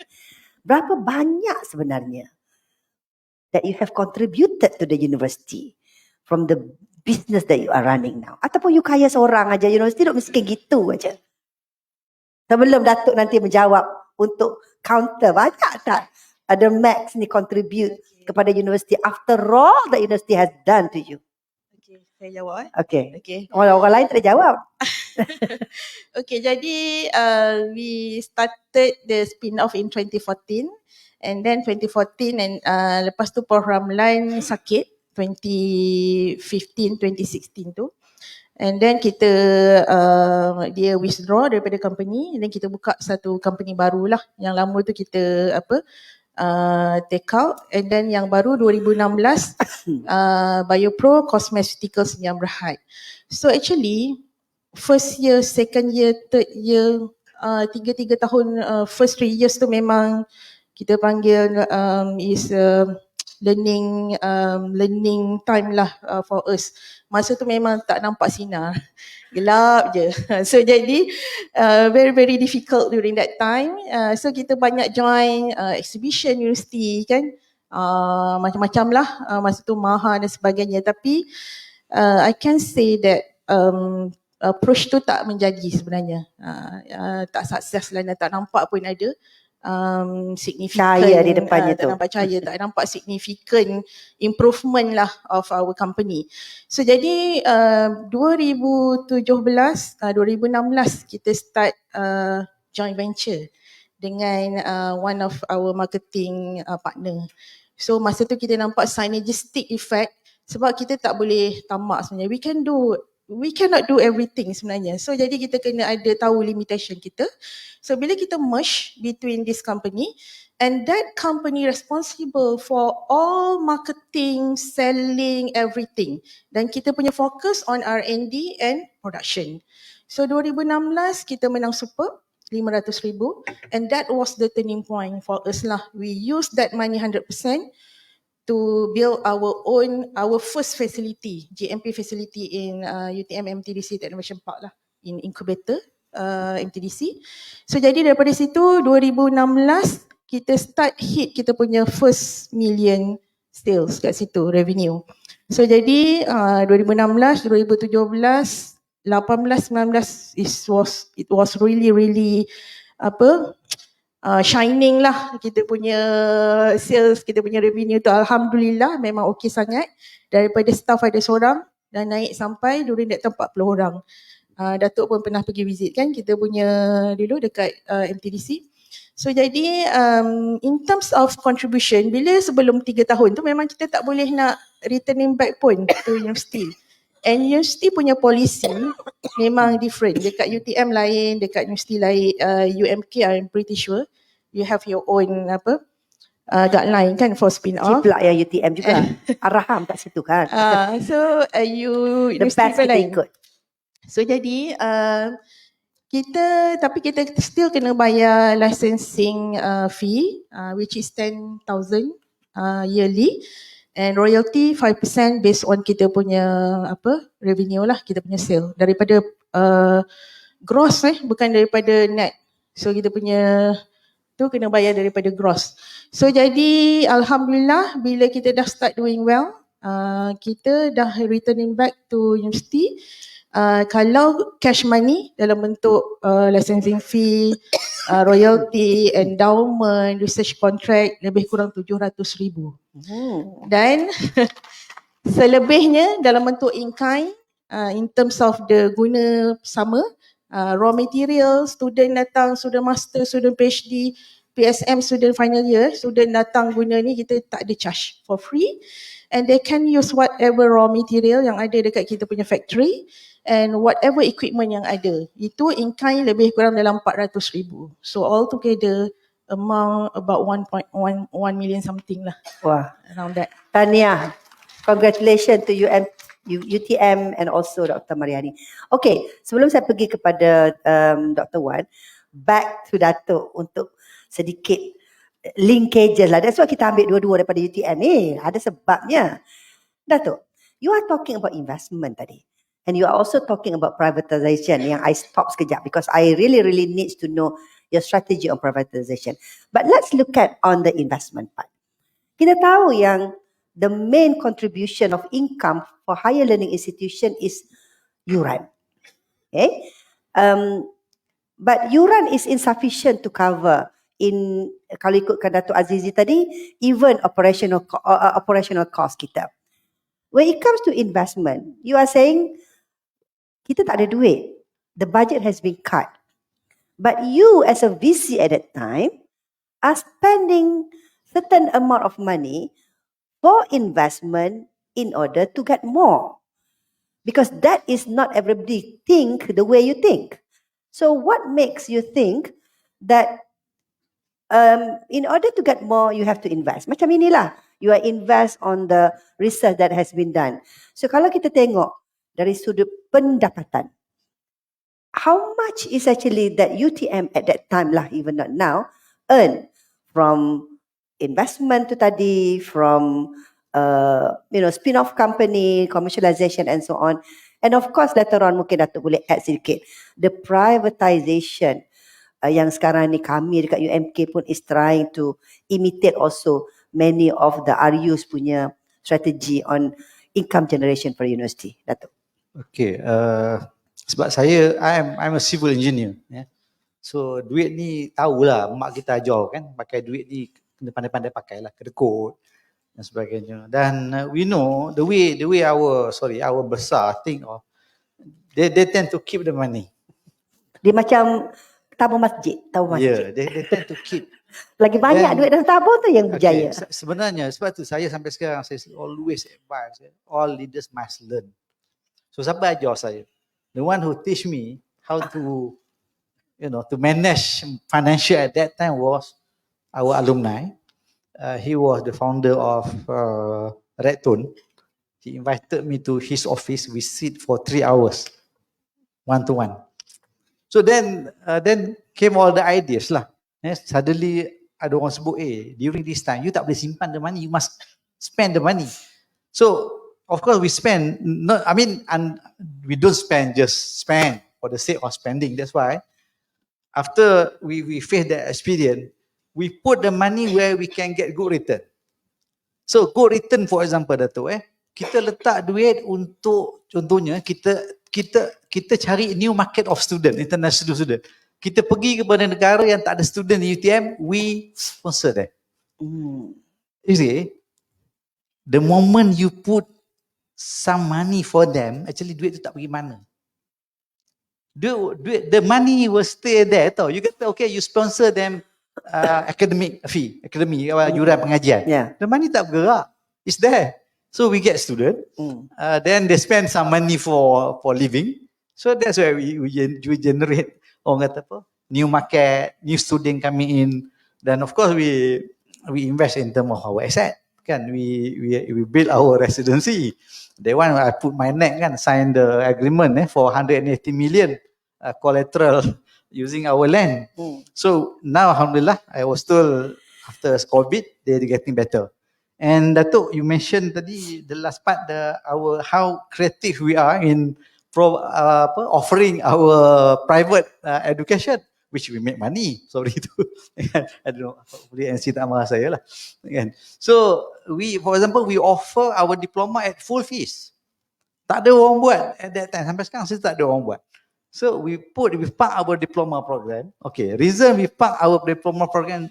Berapa banyak sebenarnya that you have contributed to the university from the business that you are running now? Ataupun you kaya seorang aja, universiti duk miskin gitu aja? Sebelum Datuk nanti menjawab untuk counter, banyak tak ada Max ni contribute kepada universiti after all the university has done to you? Okay, saya jawab Okay. Okay. Orang lain tak ada jawab. Okay, jadi we started the spin-off in 2014 and then 2014 and lepas tu Prof Ramlan sakit 2015, 2016 tu. And then kita dia withdraw daripada company and then kita buka satu company baru lah. Yang lama tu kita take out and then yang baru 2016 Biopro Cosmeceuticals yang Berhad. So actually first year, second year, third year, 3 tahun, first 3 years tu memang kita panggil is learning time lah for us. Masa tu memang tak nampak sinar, gelap je. So jadi very very difficult during that time. So kita banyak join exhibition university kan, macam-macam lah. Masa tu mahal dan sebagainya. Tapi I can say that approach tu tak menjadi sebenarnya. Tak sukses lah dan tak nampak pun ada significant Cahaya di depannya tu. tak nampak cahaya, tak nampak significant improvement lah of our company. So jadi 2016 kita start joint venture dengan one of our marketing partner. So masa tu kita nampak synergistic effect sebab kita tak boleh tamak sebenarnya. We cannot do everything sebenarnya. So jadi kita kena ada tahu limitation kita. So bila kita merge between this company and that company responsible for all marketing, selling, everything. Dan kita punya fokus on R&D and production. So 2016 kita menang super 500,000 and that was the turning point for us lah. We use that money 100% to build our first facility, GMP facility in UTM MTDC Technovation Park lah, in incubator MTDC. So jadi daripada situ 2016 kita start hit kita punya first million sales kat situ, revenue. So jadi 2016, 2017, 18, 19 it was really shining lah kita punya sales, kita punya revenue tu alhamdulillah memang okey sangat. Daripada staff ada seorang dan naik sampai during that time 40 orang. Datuk pun pernah pergi visit kan kita punya dulu dekat MTDC. So jadi in terms of contribution, bila sebelum 3 tahun tu memang kita tak boleh nak returning back pun to university. And university punya policy memang different. Dekat UTM lain, dekat university lain, UMK I'm pretty sure you have your own guideline kan for spin off. Ciplak yang UTM juga. Araham kat situ kan. So you The best kita lain. ikut. So jadi kita still kena bayar licensing fee which is 10,000 yearly. And royalty 5% based on kita punya revenue lah, kita punya sale daripada gross bukan daripada net. So kita punya tu kena bayar daripada gross. So jadi alhamdulillah bila kita dah start doing well, kita dah returning back to university. Kalau cash money dalam bentuk licensing fee, royalty, endowment, research contract lebih kurang 700,000. Dan selebihnya dalam bentuk in-kind, in terms of the guna sama, raw material, student datang, student master, student PhD, PSM, student final year, student datang guna ni kita tak ada charge for free. And they can use whatever raw material yang ada dekat kita punya factory and whatever equipment yang ada. Itu in-kind lebih kurang dalam 400,000. So all together amount about 1.1 million something lah. Wah. Around that. Tahniah. Congratulations to UTM and also Dr. Mariani. Okay, sebelum saya pergi kepada Dr. Wan, back to Datuk untuk sedikit linkages lah. That's why kita ambil dua-dua daripada UTM ni. Ada sebabnya. Datuk, you are talking about investment tadi. And you are also talking about privatization yang I stop sekejap because I really needs to know your strategy on privatization. But let's look at on the investment part. Kita tahu yang the main contribution of income for higher learning institution is yuran. Okay? But yuran is insufficient to cover in, kalau ikutkan Datuk Azizi tadi, even operational cost kita. When it comes to investment, you are saying kita tak ada duit. The budget has been cut. But you as a VC at that time are spending certain amount of money for investment in order to get more. Because that is not everybody think the way you think. So what makes you think that in order to get more, you have to invest? Macam inilah. You are invest on the research that has been done. So kalau kita tengok dari sudut pendapatan, how much is actually that UTM at that time lah, even not now, earn from investment tu tadi, from spin-off company, commercialization and so on. And of course later on mungkin Datuk boleh add sedikit. The privatization yang sekarang ni kami dekat UMK pun is trying to imitate also many of the RU's punya strategy on income generation for university. Datuk. Okay, sebab saya I'm a civil engineer, yeah. So duit ni tahulah mak kita ajar kan, pakai duit ni kena pandai-pandai pakai lah, kena kod dan sebagainya. Dan we know the way our besar think of, they tend to keep the money. Dia macam tabung masjid, Yeah, they tend to keep. Lagi banyak duit dalam tabung tu yang berjaya. Okay, sebenarnya sebab tu saya sampai sekarang saya always advise all leaders must learn. So siapa ajar saya? The one who teach me how to to manage financial at that time was our alumni. He was the founder of Redtone. He invited me to his office. We sit for 3 hours, 1-to-1. So then came all the ideas lah. Suddenly ada orang sebut, during this time you tak boleh simpan the money, you must spend the money. So of course we spend, we don't just spend for the sake of spending. That's why after we face that experience, we put the money where we can get good return. So good return, for example, Datuk, kita letak duit untuk, contohnya kita cari new market of student, international student. Kita pergi kepada negara yang tak ada student di UTM, we sponsor them. You see, the moment you put some money for them, actually duit tu tak pergi mana. The money will stay there tau. You kata, okay, you sponsor them academic fee, yuran pengajian. Yeah. The money tak bergerak. It's there. So we get student, then they spend some money for living. So that's where we generate, orang kata apa, new market, new student coming in. Then of course we invest in terms of our asset. Kan, we build our residency. The one I put my neck kan, sign the agreement for 180 million collateral using our land. So now alhamdulillah, I was told after COVID they're getting better. And Datuk, you mentioned tadi the last part, how creative we are in offering our private education, which we make money. Sorry to, I don't know, hopefully NC tak marah saya lah. So for example, we offer our diploma at full fees. Tak ada orang buat at that time. Sampai sekarang saya tak ada orang buat. So we park our diploma program. Okay, reason we park our diploma program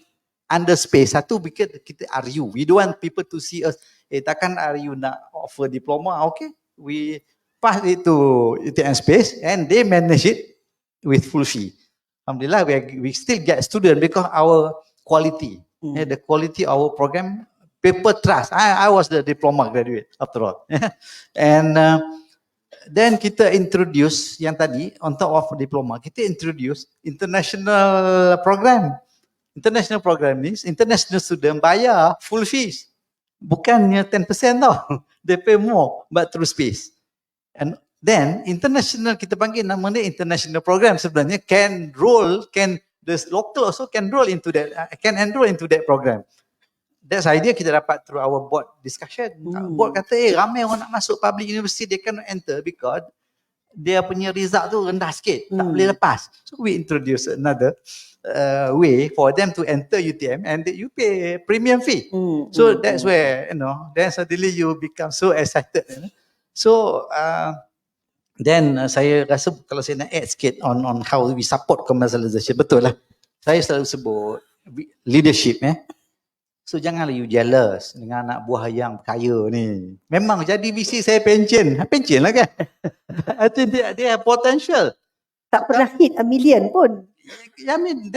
under space. Satu, because kita RU. We don't want people to see us, takkan RU nak offer diploma. Okay, we pass it to UTM space and they manage it with full fee. Alhamdulillah, we still get student because our quality, the quality of our program, people trust. I was the diploma graduate after all. And then kita introduce yang tadi, on top of diploma, kita introduce international program. International program means international student bayar full fees. Bukannya 10% tau. They pay more but through space. And then international, kita panggil nama dia international program, sebenarnya can the local also can enroll into that program. That's idea kita dapat through our board discussion. Board kata, ramai orang nak masuk public university, they cannot enter because dia punya result tu rendah sikit, tak boleh lepas. So we introduce another way for them to enter UTM and you pay premium fee. So that's where, then suddenly you become so excited. So then saya rasa kalau saya nak add sikit on how we support commercialization, betul lah. Saya selalu sebut leadership. So janganlah you jealous dengan anak buah yang kaya ni. Memang jadi VC saya pencen lah kan. I think they have potential. Tak pernah hit a million pun. I mean,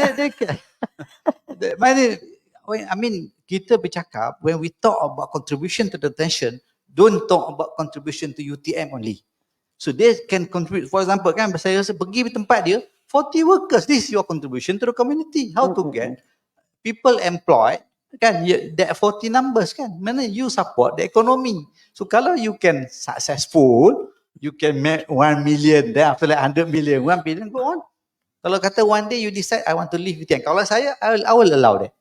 I mean, kita bercakap when we talk about contribution to the nation, don't talk about contribution to UTM only. So they can contribute. For example, kan saya rasa pergi di tempat dia, 40 workers. This is your contribution to the community. How to get people employed? Kan, that 40 numbers kan, mana you support the economy. So kalau you can successful, you can make 1 million, then after that 100 million, 1 billion, go on. Kalau kata one day you decide I want to leave UTM, kalau saya, I will allow that.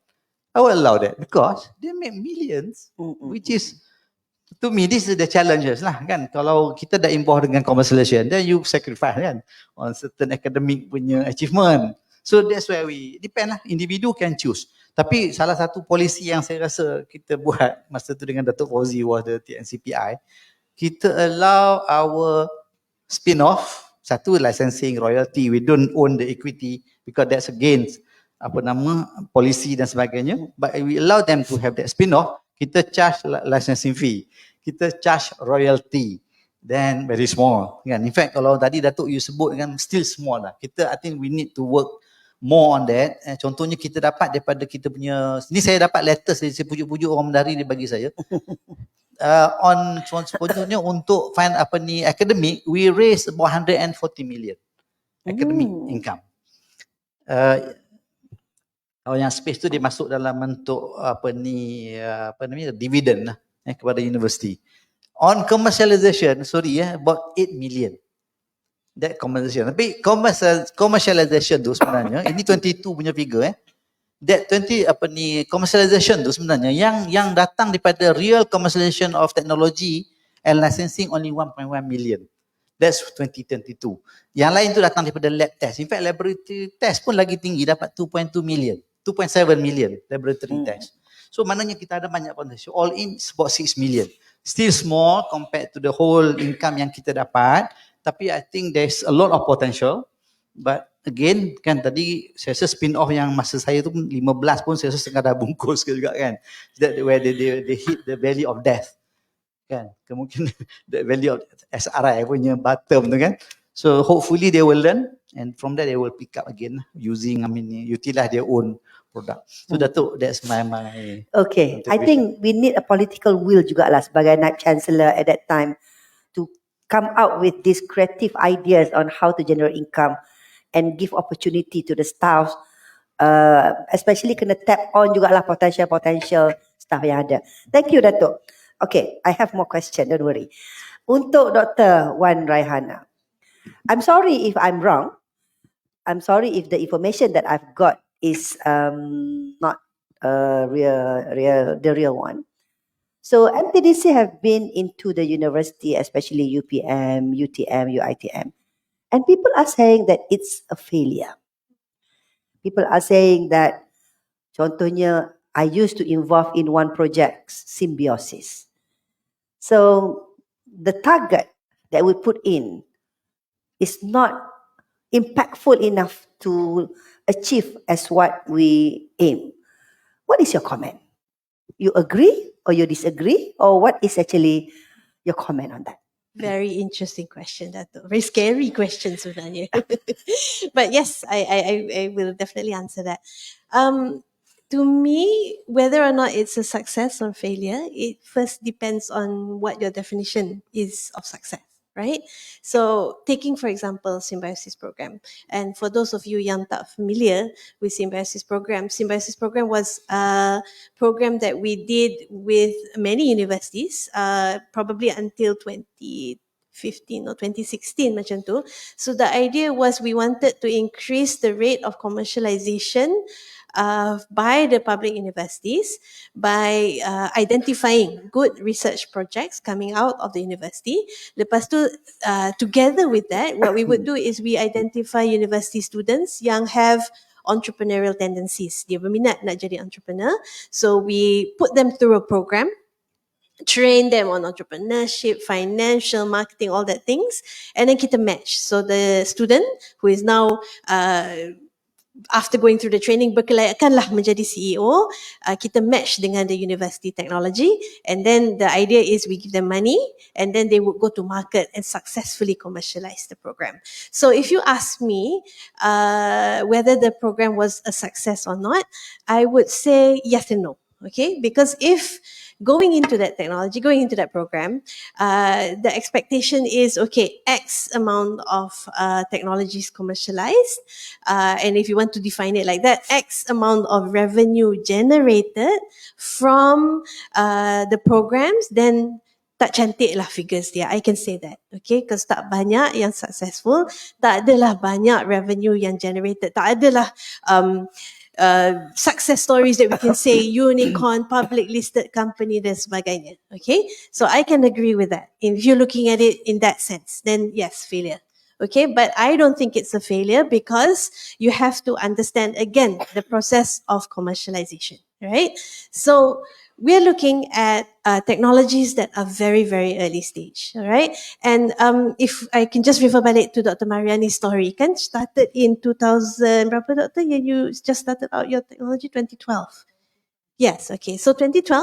I will allow that because they make millions, which is, to me, this is the challenges lah kan. Kalau kita dah involved dengan commercialization, then you sacrifice kan on certain academic punya achievement. So that's where we depend lah, individu can choose. Tapi salah satu polisi yang saya rasa kita buat masa tu dengan Datuk Fauzi was the TNCPI, kita allow our spin-off, satu licensing, royalty, we don't own the equity because that's against polisi dan sebagainya, but we allow them to have that spin-off, kita charge licensing fee, kita charge royalty, then very small kan. In fact kalau tadi Datuk you sebut kan, still small lah. I think we need to work more on that. Contohnya kita dapat daripada kita punya, ni saya dapat letters dari saya pujuk-pujuk orang Mendari dia bagi saya. Contohnya untuk find academic, we raise about 140 million academic income. Kalau yang space tu dia masuk dalam bentuk dividend lah kepada universiti. On commercialization, about 8 million. That commercialization. Tapi commercialization tu sebenarnya, ini 22 punya figure that commercialization tu sebenarnya yang datang daripada real commercialization of technology and licensing only 1.1 million. That's 2022. Yang lain tu datang daripada lab test. In fact, laboratory test pun lagi tinggi, dapat 2.2 million. 2.7 million laboratory test. So maknanya kita ada banyak potential. All in about 6 million. Still small compared to the whole income yang kita dapat. Tapi I think there's a lot of potential. But again, kan tadi saya rasa spin-off yang masa saya tu 15 pun saya rasa sekadar bungkus juga kan. That where they hit the valley of death. Kan, kemungkinan the value of SRI punya bottom tu kan. So hopefully they will learn and from there they will pick up again using, utilize their own product. So Datuk, that's my Okay, I think we need a political will jugalah sebagai Naib Chancellor at that time to come out with these creative ideas on how to generate income and give opportunity to the staff, especially kena tap on jugalah potential staff yang ada. Thank you Datuk. Okay, I have more question, don't worry. Untuk Dr. Wan Raihana, I'm sorry if I'm wrong. I'm sorry if the information that I've got is not the real one. So MTDC have been into the university, especially UPM, UTM, UITM, and people are saying that it's a failure. People are saying that, contohnya, I used to involve in one project, symbiosis. So the target that we put in is not impactful enough to achieve as what we aim. What is your comment? You agree or you disagree? Or what is actually your comment on that? Very interesting question, Dato'. Very scary question sebenarnya. But yes, I will definitely answer that. To me, whether or not it's a success or failure, it first depends on what your definition is of success, right? So taking, for example, Symbiosis Program. And for those of you yang tak familiar with Symbiosis Program was a program that we did with many universities, probably until 2015 2015 or 2016 macam tu. So the idea was we wanted to increase the rate of commercialization by the public universities by identifying good research projects coming out of the university. Lepas tu, together with that, what we would do is we identify university students yang have entrepreneurial tendencies. Dia berminat nak jadi entrepreneur. So we put them through a program, train them on entrepreneurship, financial, marketing, all that things, and then kita match. So the student who is now after going through the training berkelayakanlah menjadi CEO, kita match dengan the university technology, and then the idea is we give them money and then they would go to market and successfully commercialize the program. So if you ask me whether the program was a success or not, I would say yes and no. Okay, because if going into that technology, going into that program, the expectation is, okay, X amount of technologies commercialized, and if you want to define it like that, X amount of revenue generated from the programs, then tak cantik lah figures dia. I can say that, okay? Because tak banyak yang successful, tak adalah banyak revenue yang generated, tak adalah success stories that we can say unicorn, public listed company dan sebagainya. Okay, so I can agree with that. If you're looking at it in that sense, then yes, failure. Okay, but I don't think it's a failure because you have to understand again the process of commercialization, right? So we're looking at technologies that are very, very early stage, all right? And if I can just refer balik to Dr. Mariani's story, kan started in 2000, berapa Dr. You just started out your technology, 2012? Yes, okay. So 2012,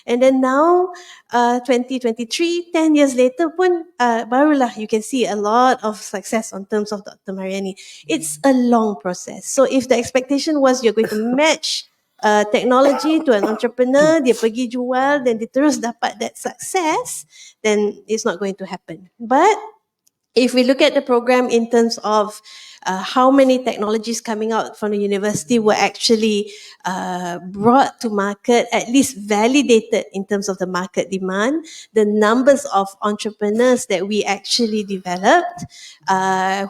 and then now 2023, 10 years later pun, barulah you can see a lot of success on terms of Dr. Mariani. It's a long process. So if the expectation was you're going to match technology to an entrepreneur, dia pergi jual, then dia terus dapat that success, then it's not going to happen. But if we look at the program in terms of how many technologies coming out from the university were actually brought to market, at least validated in terms of the market demand, the numbers of entrepreneurs that we actually developed,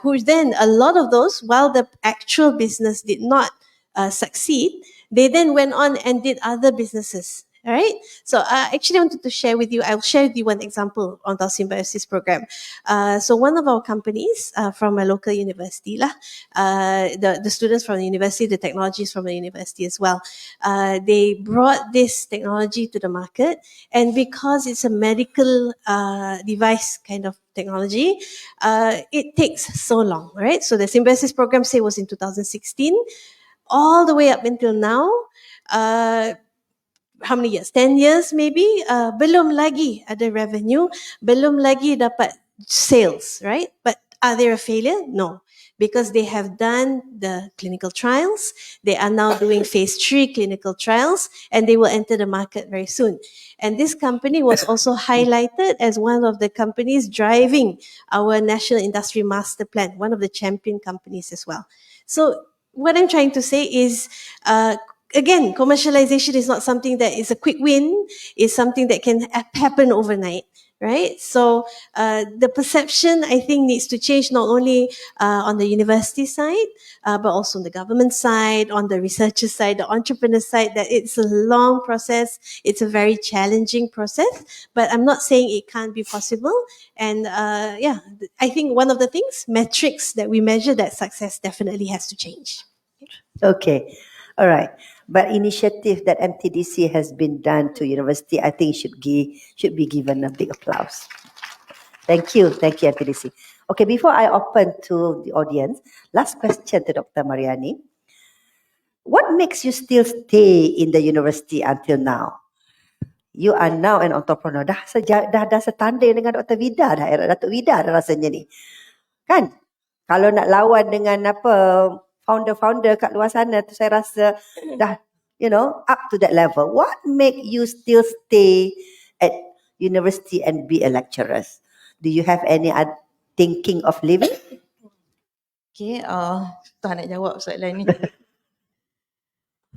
who then, a lot of those, while the actual business did not succeed, they then went on and did other businesses. All right. So I actually wanted to share with you, I'll share with you one example on the Symbiosis program. So one of our companies from a local university, the students from the university, the technologists from the university as well, they brought this technology to the market. And because it's a medical device kind of technology, it takes so long, right? So the Symbiosis program, say, was in 2016, all the way up until now, how many years? 10 years maybe, belum lagi ada revenue, belum lagi dapat sales, right? But are they a failure? No, because they have done the clinical trials. They are now doing phase 3 clinical trials, and they will enter the market very soon. And this company was also highlighted as one of the companies driving our National Industry Master Plan, one of the champion companies as well. So what I'm trying to say is, again, commercialization is not something that is a quick win. It's something that can happen overnight, right? So the perception, I think, needs to change not only on the university side, but also on the government side, on the researcher side, the entrepreneur side, that it's a long process. It's a very challenging process, but I'm not saying it can't be possible. And yeah, I think one of the things, metrics that we measure that success definitely has to change. Okay, all right. But initiative that MTDC has been done to university, I think should be given a big applause. Thank you, MTDC. Okay, before I open to the audience, last question to Dr. Mariani. What makes you still stay in the university until now? You are now an entrepreneur. Dah setanding dengan Dr. Vida dah, Datuk Vida dah rasanya ni. Kan? Kalau nak lawan dengan founder-founder kat luar sana tu, saya rasa dah, up to that level. What make you still stay at university and be a lecturer? Do you have any thinking of leaving? Okay, tak nak jawab soalan ni.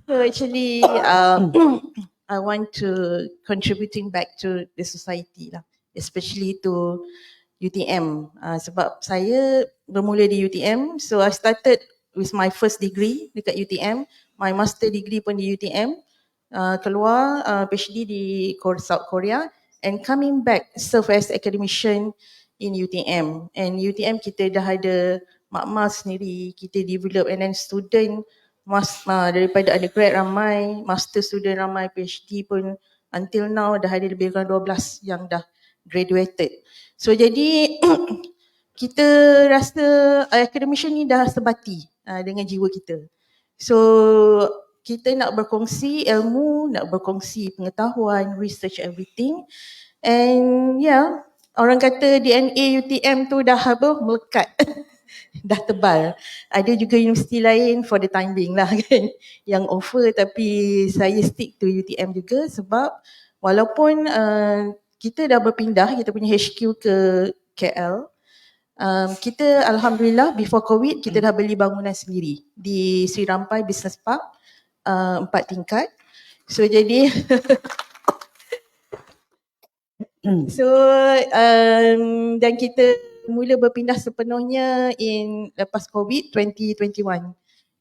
So actually, I want to contributing back to the society lah, especially to UTM. Sebab saya bermula di UTM, so I started with my first degree dekat UTM, my master degree pun di UTM, keluar PhD di South Korea, and coming back serve as academician in UTM. And UTM kita dah ada makmal sendiri, kita develop, and then student daripada undergrad ramai, master student ramai, PhD pun until now dah ada lebih kurang 12 yang dah graduated. So jadi kita rasa academician ni dah sebati dengan jiwa kita. So kita nak berkongsi ilmu, nak berkongsi pengetahuan, research everything. And yeah, orang kata DNA UTM tu dah melekat. Dah tebal. Ada juga universiti lain for the time being lah kan yang offer, tapi saya stick to UTM juga sebab walaupun kita dah berpindah, kita punya HQ ke KL, kita alhamdulillah before COVID kita dah beli bangunan sendiri di Sri Rampai Business Park, 4 tingkat. So jadi dan kita mula berpindah sepenuhnya lepas COVID 2021.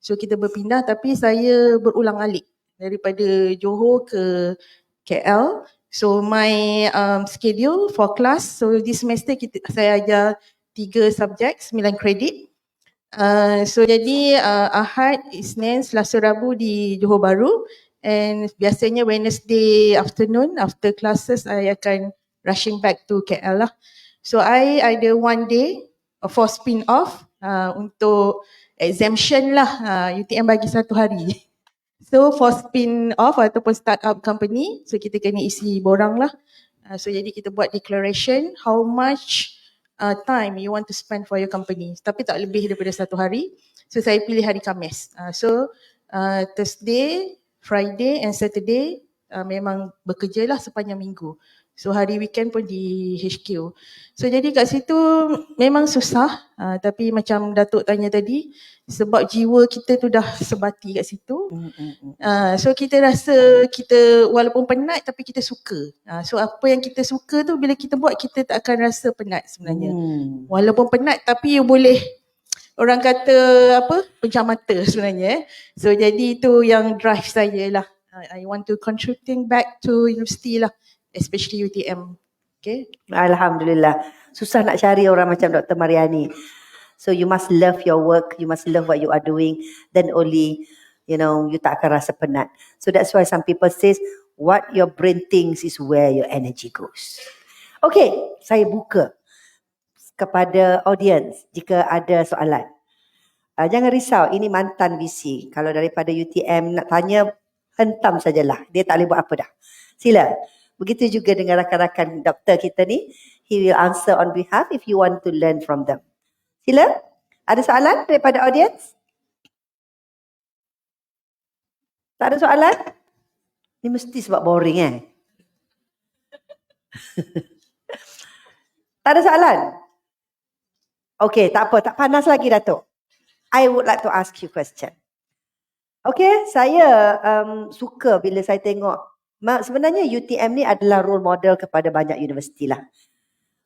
So kita berpindah, tapi saya berulang alik daripada Johor ke KL. So my schedule for class, so this semester saya ajar 3 subjek, 9 kredit. So jadi Ahad, Isnin, Selasa, Rabu di Johor Bahru, and biasanya Wednesday afternoon after classes I akan rushing back to KL lah. So I ada one day for spin off untuk exemption lah, UTM bagi 1 hari. So for spin off ataupun start up company, so kita kena isi borang lah. So jadi kita buat declaration how much time you want to spend for your company, tapi tak lebih daripada 1 hari. So saya pilih hari Khamis. So Thursday, Friday and Saturday memang bekerja lah sepanjang minggu. So hari weekend pun di HQ. So jadi kat situ memang susah, tapi macam Datuk tanya tadi, sebab jiwa kita tu dah sebati kat situ. So kita rasa kita walaupun penat tapi kita suka. So apa yang kita suka tu bila kita buat, kita tak akan rasa penat sebenarnya. Walaupun penat tapi you boleh, orang kata pencam mata sebenarnya. So jadi itu yang drive saya lah. I want to contributing back to university lah, especially UTM. Okay. Alhamdulillah. Susah nak cari orang macam Dr. Mariani. So you must love your work, you must love what you are doing, then only you tak akan rasa penat. So that's why some people says what your brain thinks is where your energy goes. Okay, saya buka kepada audience jika ada soalan. Jangan risau, ini mantan VC. Kalau daripada UTM nak tanya, hentam sajalah. Dia tak boleh buat apa dah. Sila. Begitu juga dengan rakan-rakan doktor kita ni. He will answer on behalf if you want to learn from them. Sila. Ada soalan daripada audience? Tak ada soalan? Ni mesti sebab boring Tak ada soalan? Okay, tak apa. Tak panas lagi, Datuk. I would like to ask you question. Okay, saya suka bila saya tengok. Sebenarnya UTM ni adalah role model kepada banyak universiti lah.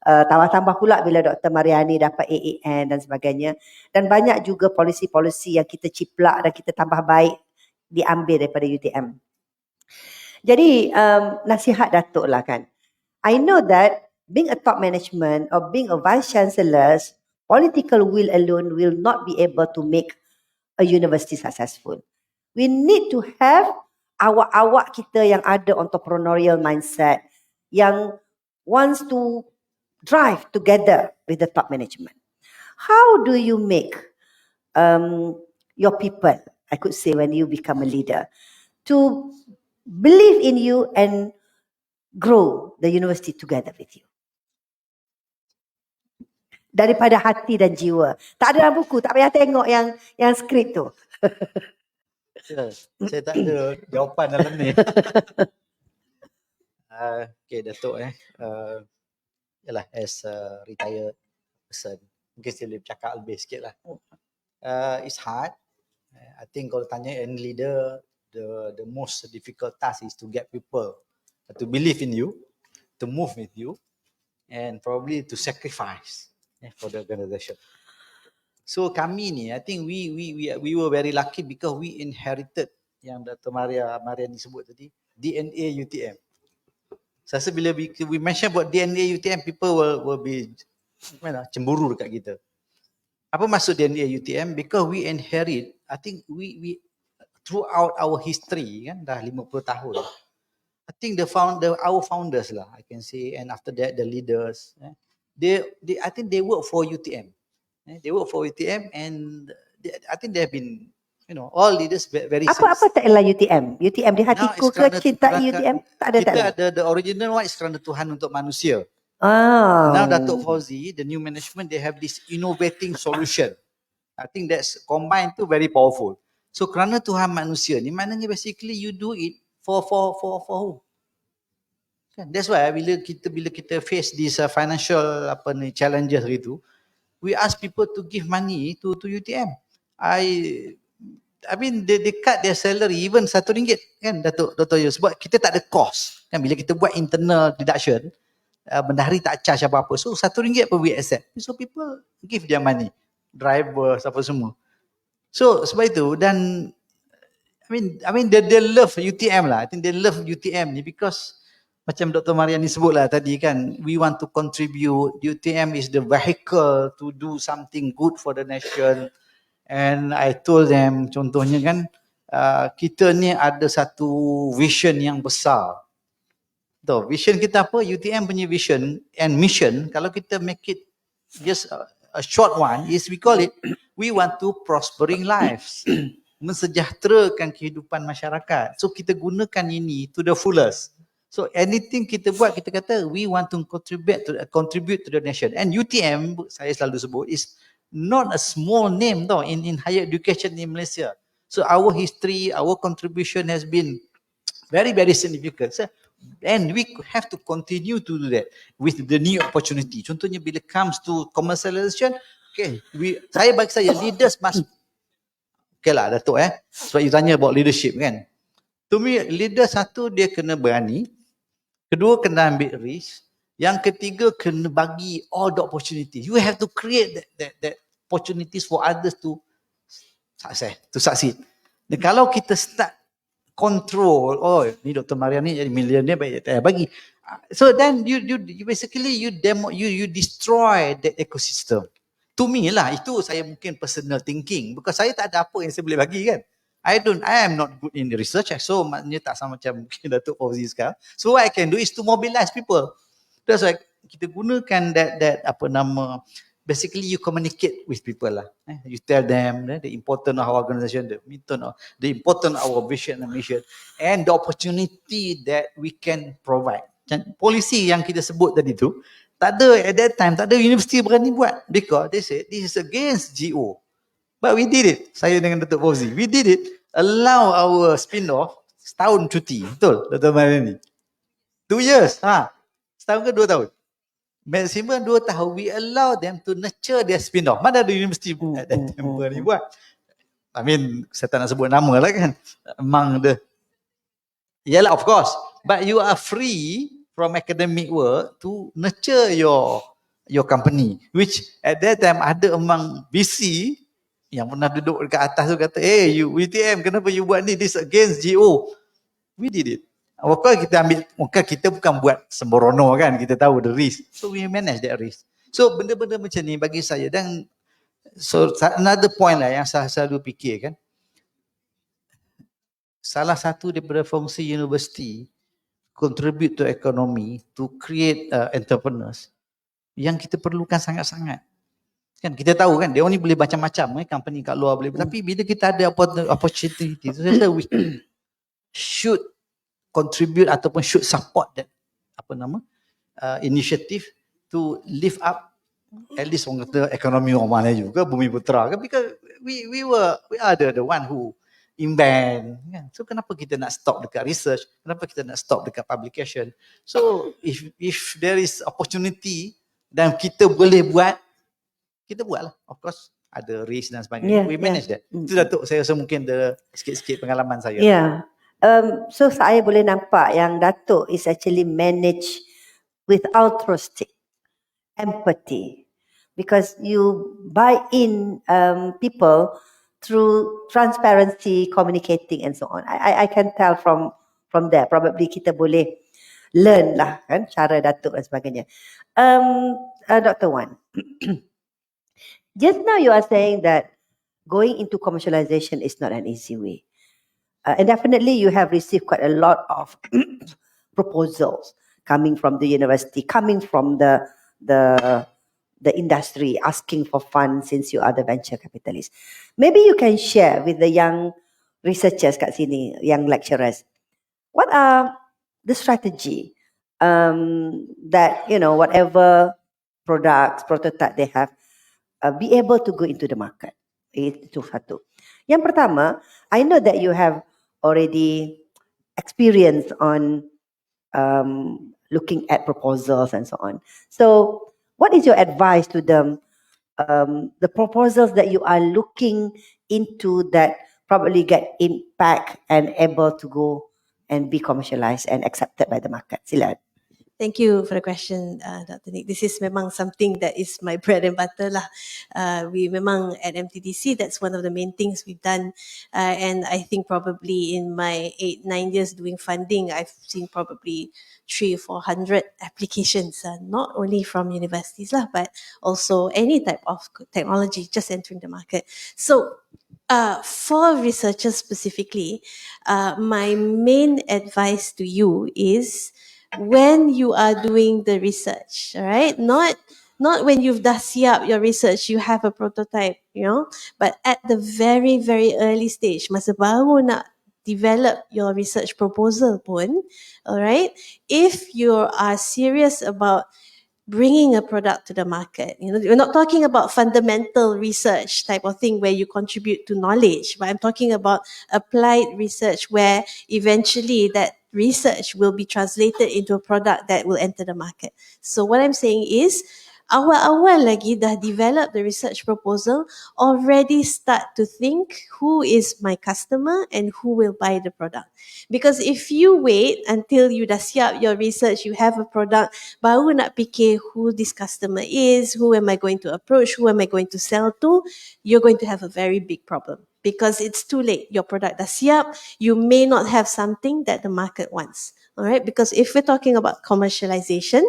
Tambah-tambah pula bila Dr. Mariani dapat AAN dan sebagainya. Dan banyak juga polisi-polisi yang kita ciplak dan kita tambah baik diambil daripada UTM. Jadi nasihat Datuk lah kan. I know that being a top management or being a vice chancellor, political will alone will not be able to make a university successful. We need to have awak-awak kita yang ada entrepreneurial mindset, yang wants to drive together with the top management. How do you make your people, I could say when you become a leader, to believe in you and grow the university together with you? Daripada hati dan jiwa. Tak ada dalam buku, tak payah tengok yang skrip tu. Saya tak ada jawapan dalam ni. Okay, Datuk yalah, as a retired person, mungkin saya boleh bercakap lebih sikit lah. It's hard. I think kalau tanya any leader, the most difficult task is to get people to believe in you, to move with you. and probably to sacrifice for the organization. So kami ni, I think we were very lucky because we inherited yang Dr. Maria ni sebut tadi, DNA UTM. Saya rasa bila we mention about DNA UTM, people will be cemburu dekat kita. Apa maksud DNA UTM? Because we inherit, I think we throughout our history kan dah 50 tahun. I think our founders lah, I can say, and after that the leaders, I think they work for UTM. They work for UTM, and I think they have been, all leaders very. Apa tak ialah UTM? UTM di hatiku ke cinta UTM? Tak ada. Kita ada the original one is kerana Tuhan untuk manusia. Ah. Now Datuk Fauzi, the new management, they have this innovating solution. I think that's combined tu very powerful. So kerana Tuhan manusia ni, maknanya basically you do it for who? That's why bila kita face this financial challenges gitu, we ask people to give money to UTM. I mean they cut their salary even RM1 kan Dr. Yu, sebab kita tak ada cost kan, bila kita buat internal deduction, bendahari tak charge apa-apa, so RM1 pun we accept. So people give their money, drivers apa semua. So sebab itu, dan I mean they love UTM lah. I think they love UTM ni because macam Dr. Maria ni sebut lah tadi kan, we want to contribute. UTM is the vehicle to do something good for the nation. And I told them, contohnya kan, kita ni ada satu vision yang besar. So, vision kita apa? UTM punya vision and mission, kalau kita make it just a short one, is we call it, we want to prospering lives. Mensejahterakan kehidupan masyarakat. So kita gunakan ini to the fullest. So anything kita buat, kita kata we want to contribute to the nation. And UTM, saya selalu sebut, is not a small name tau in higher education in Malaysia. So our history, our contribution has been very, very significant. So, and we have to continue to do that with the new opportunity. Contohnya bila comes to commercialization, okay, bagi saya leaders must, okay lah Datuk sebab you tanya about leadership kan. To me, leader satu, dia kena berani. Kedua, kena ambil risk. Yang ketiga, kena bagi all the opportunities. You have to create that opportunities for others to succeed. Dan kalau kita start control, ni Dr. Maria ni jadi millionaire, baik tak bagi. So then you basically you destroy the ecosystem. To me lah, itu saya mungkin personal thinking. Because saya tak ada apa yang saya boleh bagi kan. I am not good in research, so maknanya tak sama macam mungkin Datuk Fauzi sekarang. So what I can do is to mobilize people. That's why kita gunakan that basically you communicate with people lah. You tell them the importance of our organization, the importance of our vision and mission, and the opportunity that we can provide. Polisi yang kita sebut tadi tu, tak ada at that time, tak ada universiti berani buat because they said this is against GO. But we did it. Saya dengan Datuk Fauzi, we did it. Allow our spin-off setahun cuti. Betul Dr. Maria ni? 2 years. Setahun ke 2 tahun? Maximum 2 tahun. We allow them to nurture their spin-off. Mana ada universiti at that time berani buat? I mean, saya tak nak sebut nama lah kan. Among the, yalah of course. But you are free from academic work to nurture your company. Which at that time ada among VC yang pernah duduk dekat atas tu kata, you UTM, kenapa you buat ni? This against GO. We did it. Maka kita bukan buat sembrono kan, kita tahu the risk. So we manage that risk. So benda-benda macam ni bagi saya, dan so another point lah yang saya selalu fikir kan, salah satu daripada fungsi universiti contribute to economy, to create entrepreneurs, yang kita perlukan sangat-sangat. Kan kita tahu kan, dia ni boleh macam-macam, company kat luar boleh. Tapi bila kita ada opportunity, so saya rasa we should contribute ataupun should support that initiative to lift up at least orang kata ekonomi orang Melayu ke Bumi Putera ke, because we are the one who invent kan. So kenapa kita nak stop dekat research, kenapa kita nak stop dekat publication? So if there is opportunity dan kita boleh buat, kita buatlah. Of course ada risk dan sebagainya. We manage that. Itu Datuk, saya rasa mungkin sikit-sikit pengalaman saya. So saya boleh nampak yang Datuk is actually manage with altruistic. empathy, because you buy in people through transparency, communicating and so on. I can tell from there. Probably kita boleh learn lah kan cara Datuk dan sebagainya. Dr. Wan, just now you are saying that going into commercialization is not an easy way. And definitely you have received quite a lot of proposals coming from the university, coming from the industry, asking for funds since you are the venture capitalist. Maybe you can share with the young researchers kat sini, young lecturers, what are the strategy that, whatever products, prototype they have, be able to go into the market. Itu satu. Yang pertama, I know that you have already experience on looking at proposals and so on. So what is your advice to them? The proposals that you are looking into that probably get impact and able to go and be commercialized and accepted by the market. Silakan. Thank you for the question, Dr. Nick. This is memang something that is my bread and butter lah. We memang at MTDC, that's one of the main things we've done. And I think probably in my 8-9 years doing funding, I've seen probably 300-400 applications, not only from universities lah, but also any type of technology just entering the market. So for researchers specifically, my main advice to you is when you are doing the research, all right? Not when you've dah siap your research, you have a prototype, but at the very, very early stage, masa baru nak develop your research proposal pun, all right? If you are serious about bringing a product to the market. We're not talking about fundamental research type of thing where you contribute to knowledge, but I'm talking about applied research where eventually that research will be translated into a product that will enter the market. So what I'm saying is, awal-awal lagi dah develop the research proposal, already start to think who is my customer and who will buy the product. Because if you wait until you dah siap your research, you have a product, baru nak fikir who this customer is, who am I going to approach, who am I going to sell to, you're going to have a very big problem. Because it's too late. Your product dah siap, you may not have something that the market wants. All right? Because if we're talking about commercialization,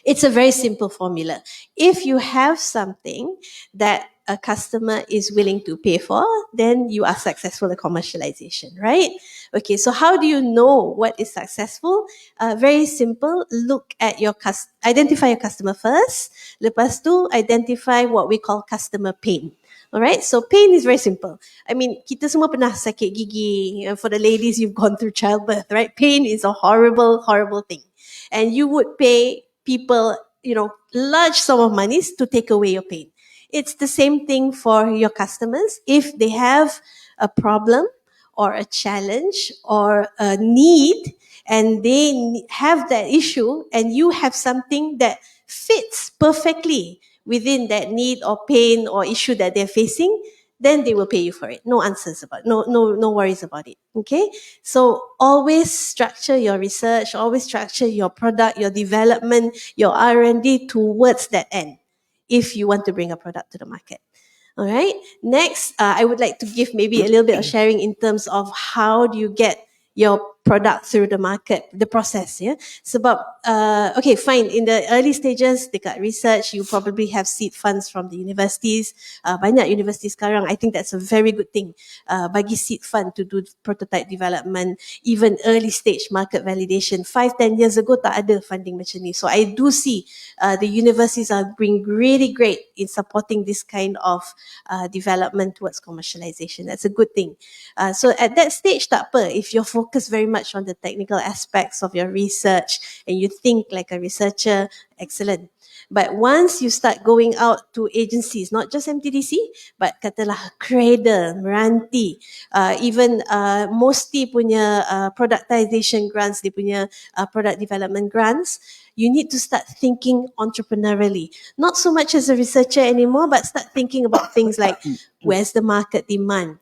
it's a very simple formula. If you have something that a customer is willing to pay for, then you are successful at commercialization, right? Okay, so how do you know what is successful? Very simple. Look at identify your customer first. Lepas tu, identify what we call customer pain. Alright, so pain is very simple. I mean, kita semua pernah sakit gigi. For the ladies, you've gone through childbirth, right? Pain is a horrible, horrible thing. And you would pay people, large sum of monies to take away your pain. It's the same thing for your customers. If they have a problem or a challenge or a need and they have that issue and you have something that fits perfectly within that need or pain or issue that they're facing, then they will pay you for it. No answers about it. No worries about it. Okay? So always structure your research, always structure your product, your development, your R&D towards that end if you want to bring a product to the market. All right. Next, I would like to give maybe a little bit of sharing in terms of how do you get your product through the market, the process, yeah. Sebab, okay, fine. In the early stages, dekat research, you probably have seed funds from the universities. Banyak universiti sekarang, I think that's a very good thing. Bagi seed fund to do prototype development, even early stage market validation. 5-10 years ago, tak ada funding macam ni. So I do see the universities are being really great in supporting this kind of development towards commercialization. That's a good thing. So at that stage, tak apa. If you're focused very much on the technical aspects of your research and you think like a researcher, excellent. But once you start going out to agencies, not just MTDC, but katalah Cradle, Meranti, even Mosti punya productization grants, dia punya product development grants, you need to start thinking entrepreneurially. Not so much as a researcher anymore, but start thinking about things like where's the market demand?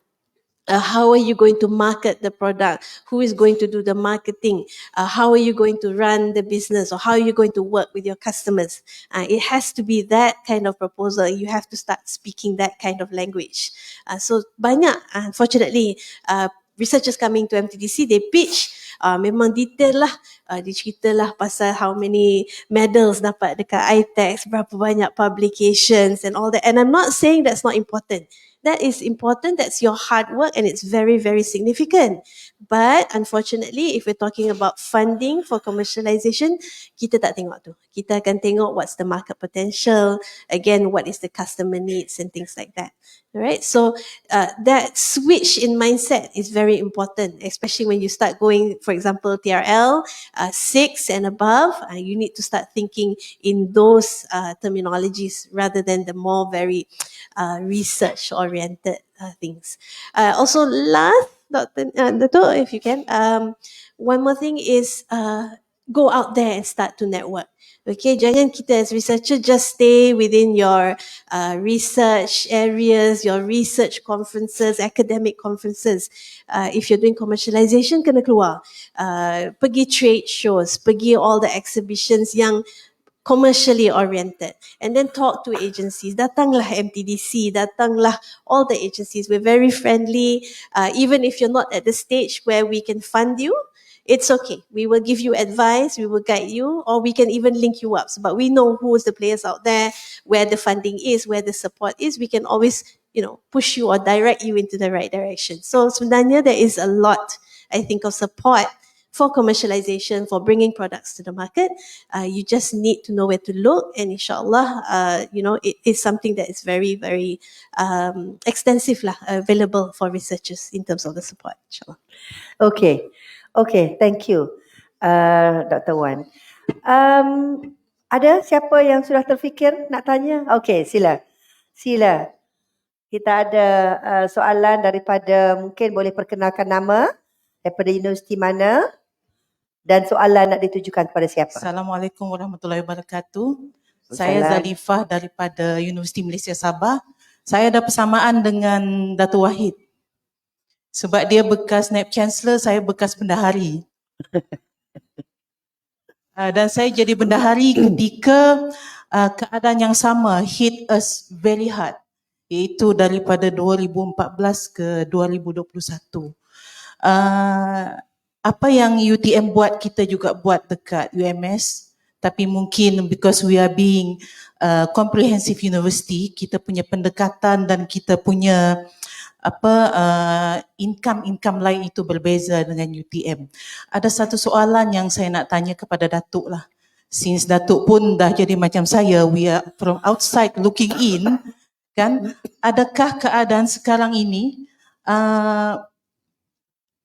How are you going to market the product? Who is going to do the marketing? How are you going to run the business, or how are you going to work with your customers? It has to be that kind of proposal. You have to start speaking that kind of language. So banyak, unfortunately, researchers coming to MTDC, they pitch memang detail lah. Dia cerita lah pasal how many medals dapat dekat ITEX, berapa banyak publications and all that. And I'm not saying that's not important. That is important, that's your hard work, and it's very, very significant. But unfortunately, if we're talking about funding for commercialization, kita tak tengok tu. Kita akan tengok what's the market potential, again, what is the customer needs and things like that. Alright, so that switch in mindset is very important, especially when you start going, for example, TRL 6 and above. You need to start thinking in those terminologies rather than the more very research-oriented things. Also, last, Dato', if you can, one more thing is go out there and start to network. Okay, jangan kita as researcher just stay within your research areas, your research conferences, academic conferences. If you're doing commercialization, kena keluar. Pergi trade shows, pergi all the exhibitions yang commercially oriented, and then talk to agencies. Datanglah MTDC, datanglah all the agencies. We're very friendly. Even if you're not at the stage where we can fund you, it's okay. We will give you advice, we will guide you, or we can even link you up. But we know who's the players out there, where the funding is, where the support is. We can always, push you or direct you into the right direction. So sebenarnya there is a lot, I think, of support for commercialization, for bringing products to the market. You just need to know where to look, and inshallah, it is something that is very, very extensive available for researchers in terms of the support, inshallah. Okay, thank you, Dr. Wan. Ada siapa yang sudah terfikir nak tanya? Okay, sila. Kita ada soalan daripada, mungkin boleh perkenalkan nama, daripada universiti mana, dan soalan nak ditujukan kepada siapa? Assalamualaikum warahmatullahi wabarakatuh. Saya Saya Zalifah daripada Universiti Malaysia Sabah. Saya ada persamaan dengan Dato' Wahid. Sebab dia bekas Naib Chancellor, saya bekas bendahari. Dan saya jadi bendahari ketika keadaan yang sama hit us very hard. Iaitu daripada 2014 ke 2021. Apa yang UTM buat, kita juga buat dekat UMS, tapi mungkin because we are being comprehensive university, kita punya pendekatan dan kita punya income lain itu berbeza dengan UTM. Ada satu soalan yang saya nak tanya kepada Datuk lah. Since Datuk pun dah jadi macam saya, we are from outside looking in, kan? Adakah keadaan sekarang ini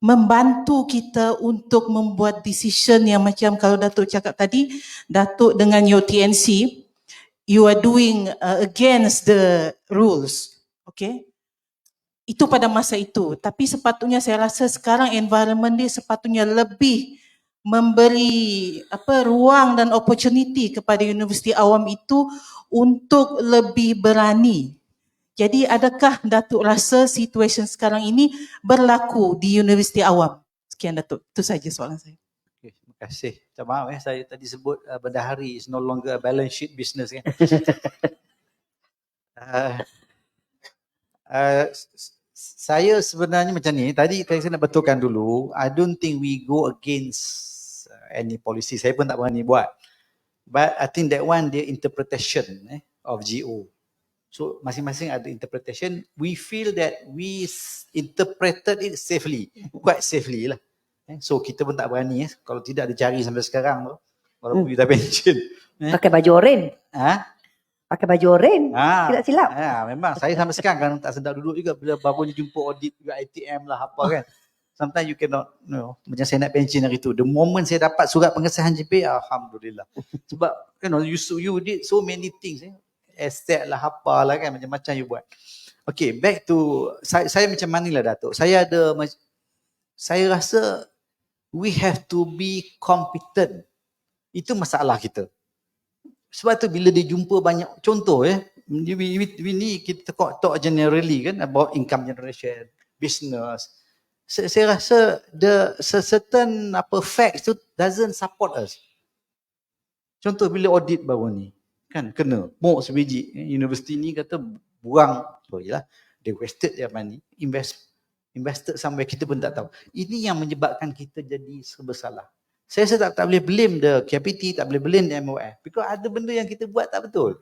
membantu kita untuk membuat decision yang macam kalau Datuk cakap tadi, Datuk dengan your TNC, you are doing against the rules, okay? Itu pada masa itu. Tapi sepatutnya saya rasa sekarang environment dia sepatutnya lebih memberi ruang dan opportunity kepada universiti awam itu untuk lebih berani. Jadi adakah Datuk rasa situasi sekarang ini berlaku di universiti awam? Sekian Datuk. Itu saja soalan saya. Okay, terima kasih. Minta maaf saya tadi sebut bendahari is no longer a balance sheet business kan. Saya sebenarnya macam ni, tadi saya nak betulkan dulu, I don't think we go against any policy, saya pun tak berani buat. But I think that one dia interpretation of GO. So masing-masing ada interpretation, we feel that we interpreted it safely, quite safely lah. So kita pun tak berani, kalau tidak dicari sampai sekarang tu, walaupun kita pension. Pakai baju oranye. Pakai baju oranye, tidak silap. Memang saya sampai sekarang kan tak sedap duduk juga bila barunya jumpa audit juga ITM lah apa kan. Sometimes you cannot, macam saya nak pension hari tu. The moment saya dapat surat pengesahan GPA, alhamdulillah. Sebab you did so many things, estate lah apa lah kan, macam-macam you buat. Okay, back to saya macam mana lah Datuk. Saya rasa we have to be competent. Itu masalah kita. Sebab tu bila dia jumpa banyak contoh we ni kita talk generally kan about income generation, business. Saya rasa certain facts tu doesn't support us. Contoh bila audit baru ni, kan kena mok sebiji. Universiti ni kata buang, they wasted their money, invested somewhere kita pun tak tahu. Ini yang menyebabkan kita jadi serba salah. Saya rasa tak boleh blame the KPT, tak boleh blame the MOF, because ada benda yang kita buat tak betul.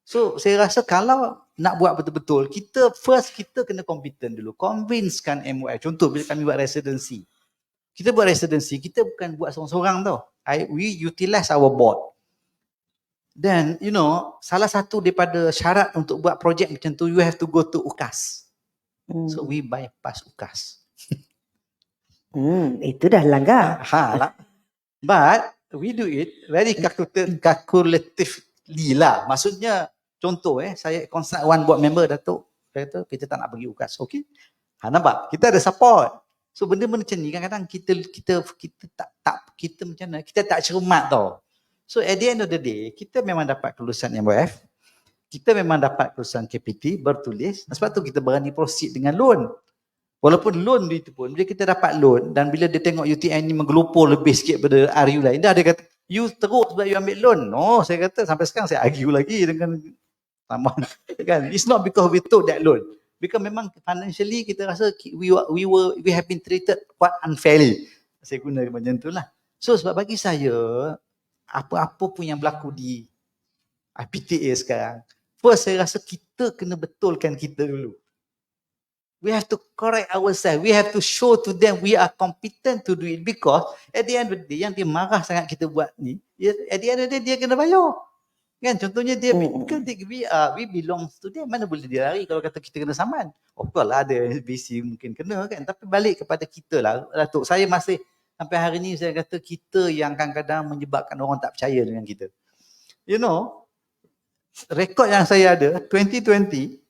So saya rasa kalau nak buat betul-betul, kita kena competent dulu, convincekan MOF. Contoh bila kami buat residency, kita bukan buat seorang-seorang tau. We utilize our board. Then, salah satu daripada syarat untuk buat projek macam tu, you have to go to UKAS. So, we bypass UKAS. Itu dah langgar. But, we do it very calculatively lah. Maksudnya, contoh saya consult one board member, Datuk, kata kita tak nak pergi UKAS. Okay? Nampak? Kita ada support. So benda-benda macam ni kadang-kadang kita macam mana? Kita tak cermat tau. So at the end of the day, kita memang dapat kelulusan MOF, kita memang dapat kelulusan KPT bertulis. Sebab tu kita berani proceed dengan loan. Walaupun loan itu pun, bila kita dapat loan dan bila dia tengok UTM ni menggelupur lebih sikit pada RU lain, dia kata, you teruk sebab you ambil loan. No, saya kata sampai sekarang saya argue lagi dengan taman. Kan? It's not because we took that loan. Because memang financially kita rasa we have been treated quite unfairly. Saya guna macam tu lah. So sebab bagi saya, apa-apa pun yang berlaku di IPTA sekarang, first saya rasa kita kena betulkan kita dulu. We have to correct ourselves. We have to show to them we are competent to do it, because at the end of the day, yang dia marah sangat kita buat ni, at the end of the day dia kena bayar. Kan contohnya dia, we belong to them, mana boleh dia lari kalau kata kita kena saman. Of course lah ada BC mungkin kena kan, tapi balik kepada kita lah Datuk. Saya masih sampai hari ni saya kata kita yang kadang-kadang menyebabkan orang tak percaya dengan kita. Rekod yang saya ada 2020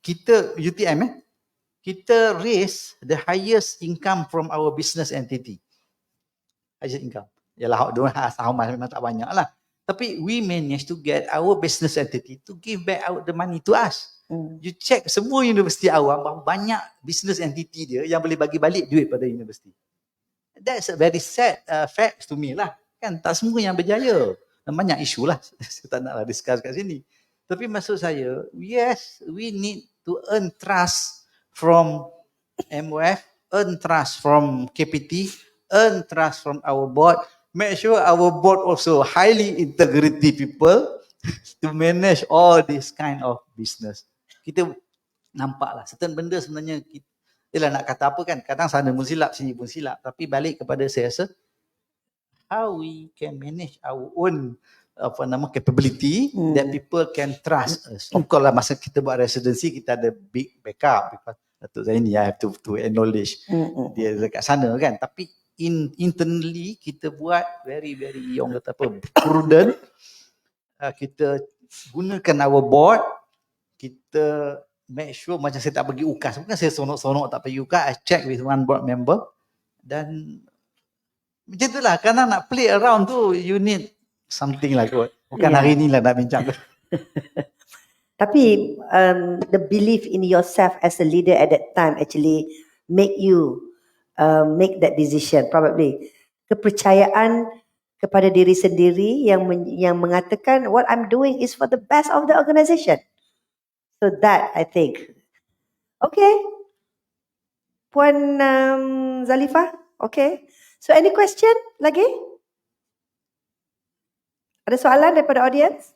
kita UTM kita raise the highest income from our business entity. Highest income. Yalah how much memang tak banyak lah. Tapi we managed to get our business entity to give back out the money to us. You check semua universiti awam, banyak business entity dia yang boleh bagi balik duit pada universiti. That's a very sad fact to me lah. Kan tak semua yang berjaya. Dan banyak isu lah. Saya tak naklah discuss kat sini. Tapi maksud saya, yes, we need to earn trust from MOF, earn trust from KPT, earn trust from our board. Make sure our board also highly integrity people to manage all this kind of business. Kita nampaklah certain benda sebenarnya kita nak kata apa kan, kadang sana pun silap, sini pun silap, tapi balik kepada saya rasa how we can manage our own capability that people can trust us. Of course lah masa kita buat residency kita ada big backup, because Datuk Zaini I have to acknowledge dia dekat sana kan, tapi internally kita buat very orang kata apa, prudent. Kita gunakan our board, kita make sure macam saya tak pergi UKAS, bukan saya sonok-sonok tak pergi UKAS, I check with one board member, dan macam tu lah, kadang nak play around tu you need something lah kot, bukan hari ni lah nak bincang. Tapi the belief in yourself as a leader at that time actually make you make that decision, probably. Kepercayaan kepada diri sendiri yang mengatakan what I'm doing is for the best of the organisation. So that I think. Okay. Puan Zalifah, okay. So any question lagi? Ada soalan daripada audience?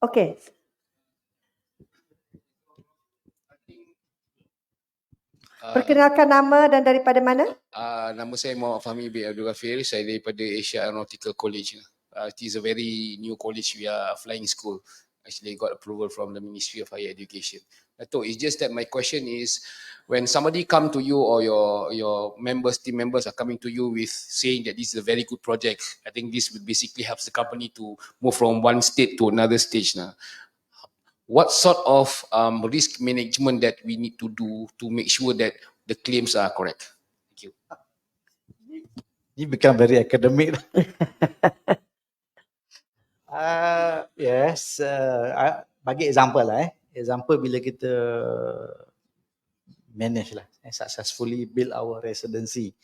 Okay. Perkenalkan nama dan daripada mana? Nama saya Muhammad Fahmi bin Abdul Ghafir. Saya daripada Asia Aeronautical College. It is a very new college. We are a flying school. Actually got approval from the Ministry of Higher Education. So it's just that my question is, when somebody come to you or your members, team members are coming to you with saying that this is a very good project, I think this will basically helps the company to move from one state to another stage now. What sort of risk management that we need to do to make sure that the claims are correct? Thank you. Ini become very academic. Yes, bagi example lah example bila kita manage lah, successfully build our residency.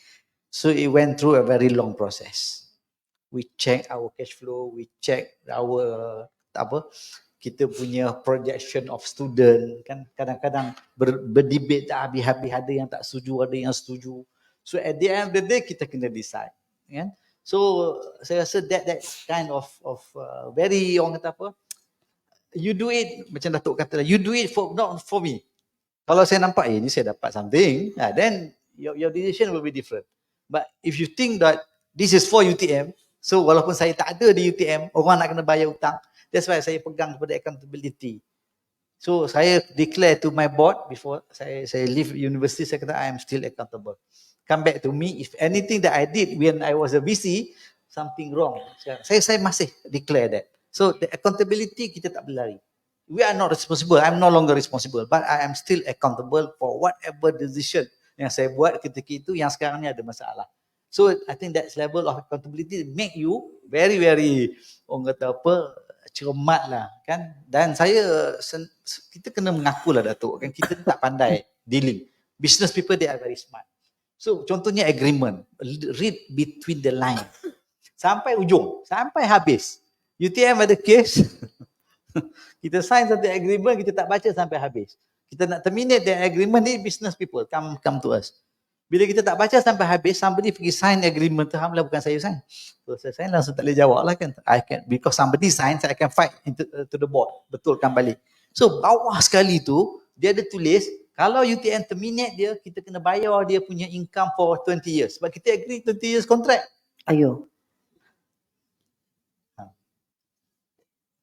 So it went through a very long process. We check our cash flow, we check our kita punya projection of student, kan kadang-kadang berdebate tak habis-habis, ada yang tak setuju, ada yang setuju. So at the end of the day kita kena decide, kan? So saya rasa that kind of very, orang kata apa, you do it macam Datuk kata, you do it for not for me. Kalau saya nampak ni saya dapat something, then your decision will be different. But if you think that this is for UTM, so walaupun saya tak ada di UTM, orang nak kena bayar hutang, that's why saya pegang kepada accountability. So saya declare to my board before saya leave university, saya kata I am still accountable. Come back to me if anything that I did when I was a VC something wrong. Saya masih declare that. So the accountability kita tak boleh lari. We are not responsible. I'm no longer responsible, but I am still accountable for whatever decision yang saya buat ketika itu yang sekarang ni ada masalah. So I think that level of accountability make you very, very, orang kata apa, cermat lah, kan. Dan kita kena mengaku lah Datuk, kan kita tak pandai dealing. Business people they are very smart. So contohnya agreement, read between the line sampai ujung, sampai habis. UTM ada case. Kita sign satu agreement, kita tak baca sampai habis. Kita nak terminate the agreement ni, business people come to us. Bila kita tak baca sampai habis, somebody pergi sign agreement tu, alhamdulillah bukan saya sign. So saya sign langsung tak boleh jawab lah kan. Because somebody sign, I can fight to the board. Betulkan balik. So bawah sekali tu, dia ada tulis, kalau UTM terminate dia, kita kena bayar dia punya income for 20 years. Sebab kita agree 20 years contract. Ayo.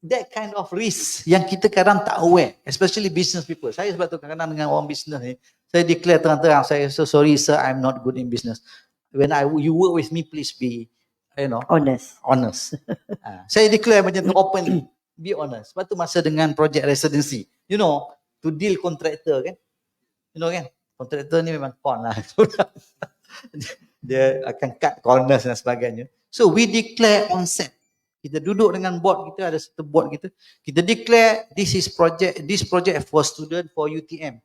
That kind of risk yang kita kadang tak aware, especially business people. Saya sebab tu kadang-kadang dengan orang business ni, saya declare terang-terang, saya so sorry sir, I'm not good in business. When you work with me, please be, honest. Saya declare macam tu openly, be honest. Sebab tu masa dengan project residency, to deal contractor kan, kan, contractor ni memang con lah. Dia akan cut corners dan sebagainya. So we declare on set. Kita duduk dengan board kita, ada satu board kita declare this project for student for UTM.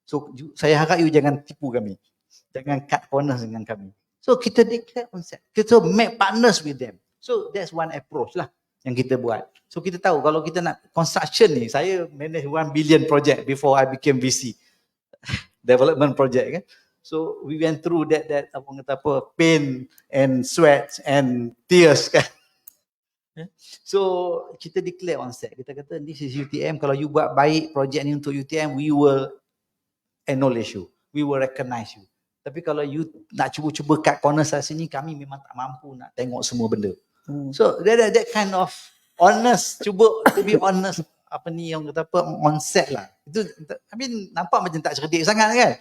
So saya harap you jangan tipu kami, jangan cut corners dengan kami. So kita declare konsep, kita make partners with them. So that's one approach lah yang kita buat. So kita tahu kalau kita nak construction ni, saya manage 1 billion project before I became VC, development project kan. So we went through that pain and sweat and tears kan. So kita declare on set, kita kata this is UTM, kalau you buat baik projek ni untuk UTM, we will acknowledge you, we will recognize you. Tapi kalau you nak cuba-cuba cut corner sana sini, kami memang tak mampu nak tengok semua benda. So that kind of honest, cuba to be honest, yang kata on set lah. Itu nampak macam tak cerdik sangat kan,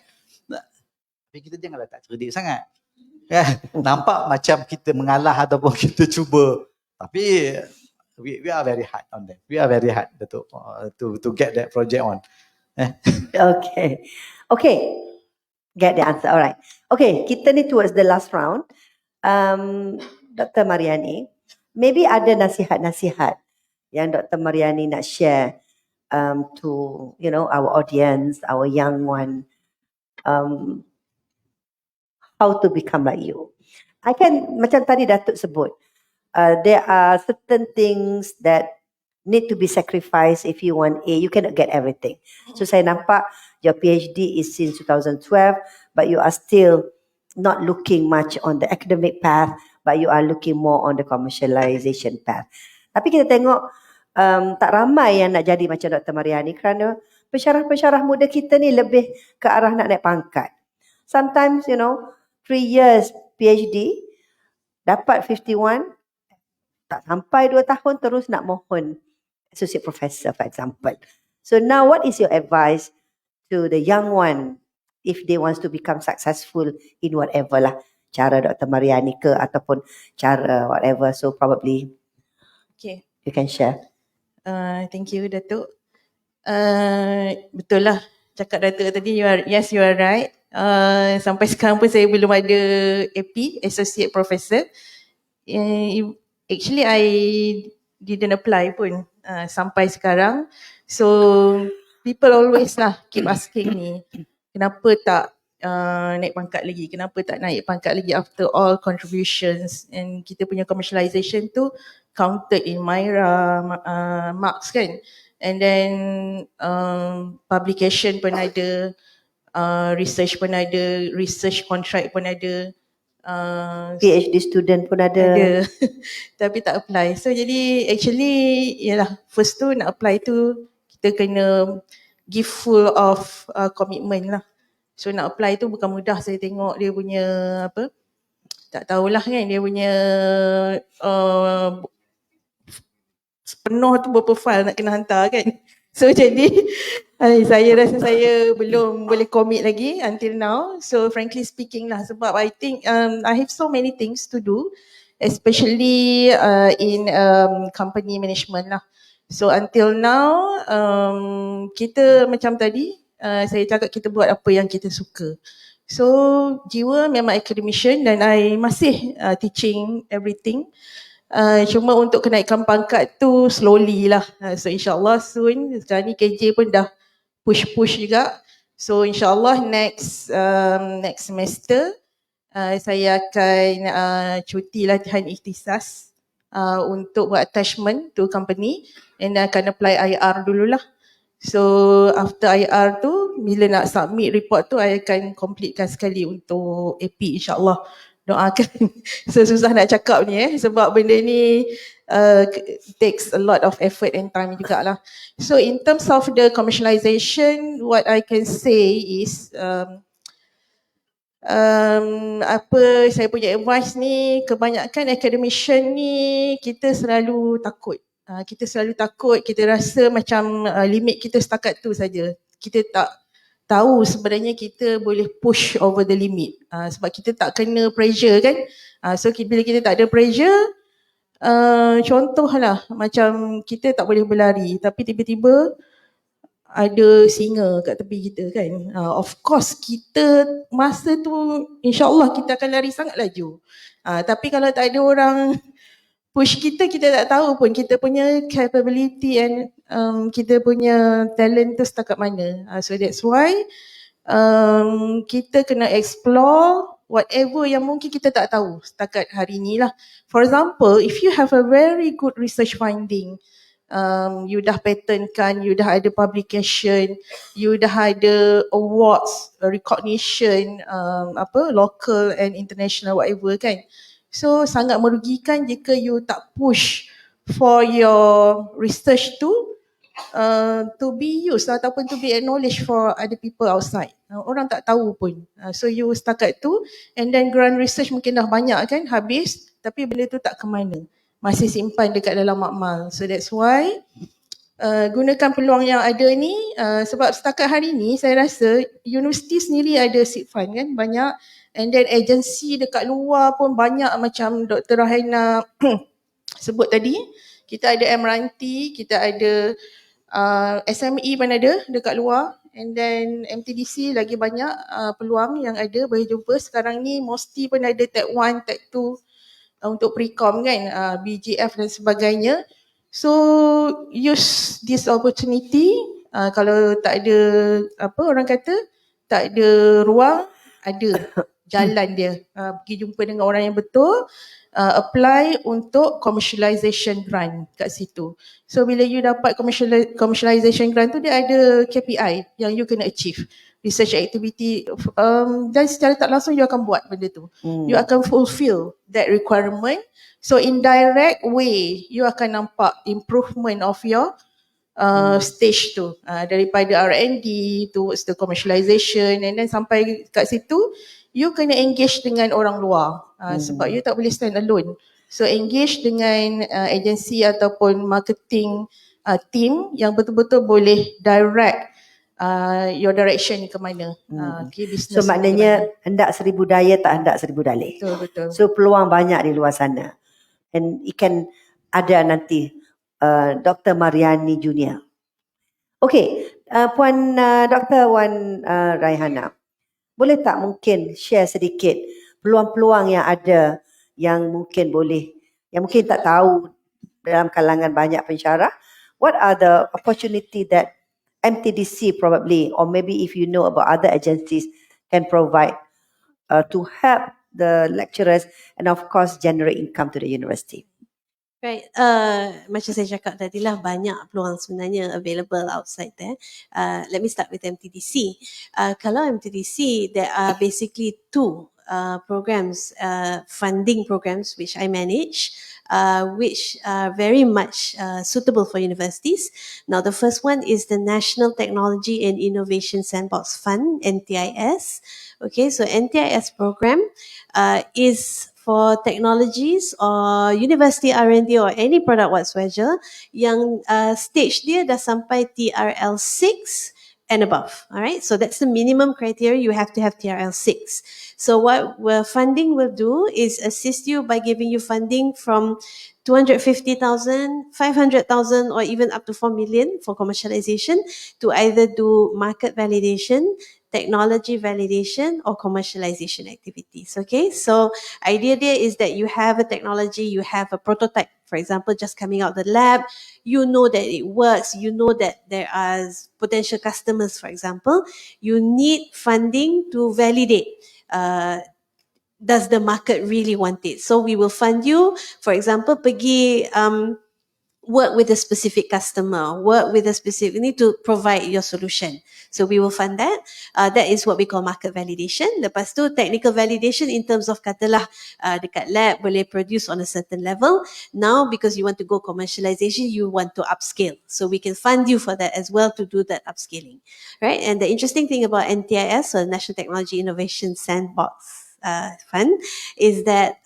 tapi kita janganlah tak cerdik sangat kan? Nampak macam kita mengalah ataupun kita cuba. Tapi we are very hard on that. We are very hard to get that project on. Okay. Get the answer. Alright. Okay, kita ni towards the last round. Dr. Mariani, maybe ada nasihat-nasihat yang Dr. Mariani nak share to our audience, our young one, how to become like you. Macam tadi Datuk sebut, there are certain things that need to be sacrificed if you want A. You cannot get everything. So saya nampak your PhD is since 2012, but you are still not looking much on the academic path, but you are looking more on the commercialization path. Tapi kita tengok tak ramai yang nak jadi macam Dr. Mariani kerana pensyarah-pensyarah muda kita ni lebih ke arah nak naik pangkat. Sometimes 3 years PhD, dapat 51, tak sampai 2 tahun terus nak mohon associate professor for example. So now what is your advice to the young one if they want to become successful in whatever lah, cara Dr. Mariani ke ataupun cara whatever, so probably you can share. Thank you Datuk. Betul lah cakap Datuk tadi, you are right. Sampai sekarang pun saya belum ada AP, associate professor. Actually I didn't apply pun sampai sekarang. So people always lah keep asking me, kenapa tak naik pangkat lagi, kenapa tak naik pangkat lagi after all contributions, and kita punya commercialization tu counted in Myra marks kan, and then publication pun ada, research pun ada, research contract pun ada, PhD student pun ada. tapi tak apply. So jadi actually yalah, first tu nak apply tu kita kena give full of commitment lah. So nak apply tu bukan mudah. Saya tengok dia punya apa, tak tahulah kan, dia punya penuh tu berapa file nak kena hantar kan. So jadi saya rasa saya belum boleh commit lagi until now. So frankly speaking lah, sebab I think I have so many things to do, especially in company management lah. So until now kita macam tadi saya cakap, kita buat apa yang kita suka. So jiwa memang academician dan I masih teaching everything. Cuma untuk kenaikan pangkat tu slowly lah. So insyaAllah soon, sekarang ni KJ pun dah push juga. So insyaAllah next semester saya akan cuti latihan ikhtisas untuk buat attachment to company, and akan apply IR dululah. So after IR tu, bila nak submit report tu, I akan completekan sekali untuk AP insyaAllah. Doakan. So susah nak cakap ni sebab benda ni takes a lot of effort and time jugalah. So in terms of the commercialization, what I can say is apa saya punya advice ni, kebanyakan academician ni kita selalu takut. Kita rasa macam limit kita setakat tu saja. Kita tak tahu sebenarnya kita boleh push over the limit, sebab kita tak kena pressure kan. So bila kita tak ada pressure, contohlah macam kita tak boleh berlari tapi tiba-tiba ada singa kat tepi kita kan. Of course kita masa tu insyaAllah kita akan lari sangat laju. Tapi kalau tak ada orang push kita, kita tak tahu pun kita punya capability and kita punya talent tu setakat mana. So that's why kita kena explore whatever yang mungkin kita tak tahu setakat hari ni lah. For example, if you have a very good research finding, you dah patentkan, you dah ada publication, you dah ada awards, recognition, local and international whatever kan. So sangat merugikan jika you tak push for your research to be used ataupun to be acknowledged for other people outside. Orang tak tahu pun. So you setakat tu, and then grant research mungkin dah banyak kan, habis, tapi benda tu tak ke mana. Masih simpan dekat dalam makmal. So that's why gunakan peluang yang ada ni, sebab setakat hari ni saya rasa universiti sendiri ada seed fund kan, banyak. And then agensi dekat luar pun banyak, macam Dr. Rahaina sebut tadi, kita ada Mranti, kita ada SME pun ada dekat luar, and then MTDC lagi banyak peluang yang ada boleh jumpa. Sekarang ni MOSTI pun ada Tag 1, Tag 2 untuk pre-com kan, BGF dan sebagainya. So use this opportunity. Kalau tak ada orang kata tak ada ruang, ada jalan dia. Pergi jumpa dengan orang yang betul, apply untuk commercialization grant kat situ. So bila you dapat commercialization grant tu, dia ada KPI yang you kena achieve. Research activity, dan secara tak langsung you akan buat benda tu. You akan fulfill that requirement. So in direct way, you akan nampak improvement of your stage tu, daripada R&D towards the commercialization, and then sampai kat situ you kena engage dengan orang luar, sebab you tak boleh stand alone. So engage dengan agensi ataupun marketing team yang betul-betul boleh direct your direction ke mana. So maknanya hendak 1000 daya tak hendak 1000 dalih. Betul. So peluang banyak di luar sana, and ikan ada nanti Dr. Mariani Junior. Okey, Puan Dr. Wan Raihana, boleh tak mungkin share sedikit peluang-peluang yang ada yang mungkin boleh, yang mungkin tak tahu dalam kalangan banyak pensyarah? What are the opportunity that MTDC probably, or maybe if you know about other agencies, can provide to help the lecturers and of course generate income to the university? Right, macam saya cakap tadi lah, banyak peluang sebenarnya available outside there. Let me start with MTDC. Kalau MTDC, there are basically two programs, funding programs which I manage, which are very much suitable for universities. Now, the first one is the National Technology and Innovation Sandbox Fund, NTIS. Okay, so NTIS program is for technologies or university R&D or any product whatsoever yang stage dia dah sampai TRL 6 and above. Alright, so that's the minimum criteria. You have to have TRL 6. So what funding will do is assist you by giving you funding from 250,000, 500,000, or even up to 4 million for commercialization to either do market validation, technology validation, or commercialization activities. Okay, so idea there is that you have a technology, you have a prototype, for example, just coming out the lab, you know that it works, you know that there are potential customers, for example, you need funding to validate. Does the market really want it? So we will fund you, for example, pergi work with a specific customer, work with a specific, you need to provide your solution. So we will fund that. That is what we call market validation. Lepas tu technical validation in terms of katalah dekat lab boleh produce on a certain level. Now because you want to go commercialization, you want to upscale. So we can fund you for that as well to do that upscaling. Right? And the interesting thing about NTIS, or National Technology Innovation Sandbox fund, is that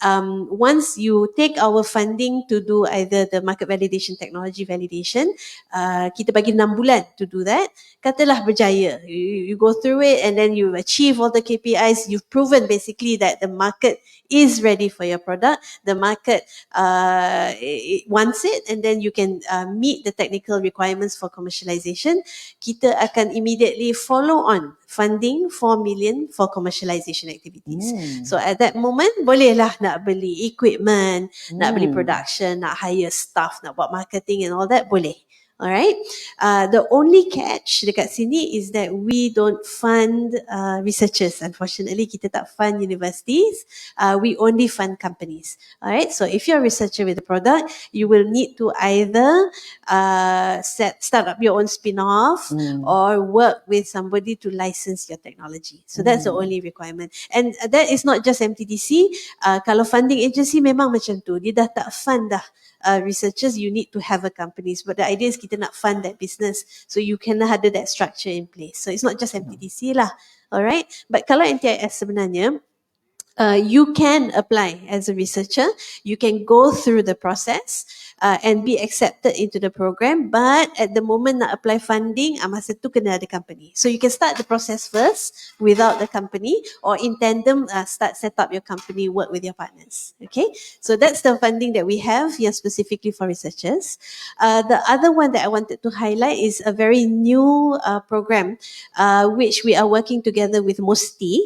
once you take our funding to do either the market validation, technology validation, kita bagi 6 bulan to do that. Katalah berjaya, you go through it and then you achieve all the KPIs. You've proven basically that the market is ready for your product. The market it wants it, and then you can meet the technical requirements for commercialization. Kita akan immediately follow on funding 4 million for commercialization activities. So at that moment, bolehlah nak beli equipment, nak beli production, nak hire staff, nak buat marketing and all that, boleh. Alright. The only catch dekat sini is that we don't fund researchers. Unfortunately, kita tak fund universities. We only fund companies. Alright. So if you're a researcher with a product, you will need to either start up your own spin-off or work with somebody to license your technology. So that's the only requirement. And that is not just MTDC. Kalau funding agency memang macam tu. Dia dah tak fund dah researchers, you need to have a companies. But the idea is kita nak fund that business. So you can ada that structure in place. So it's not just MTDC lah. Alright. But kalau NTIS sebenarnya, you can apply as a researcher. You can go through the process and be accepted into the program. But at the moment nak apply funding, masa tu kena ada company. So you can start the process first without the company, or in tandem set up your company, work with your partners. Okay, so that's the funding that we have here specifically for researchers. The other one that I wanted to highlight is a very new program which we are working together with MOSTI.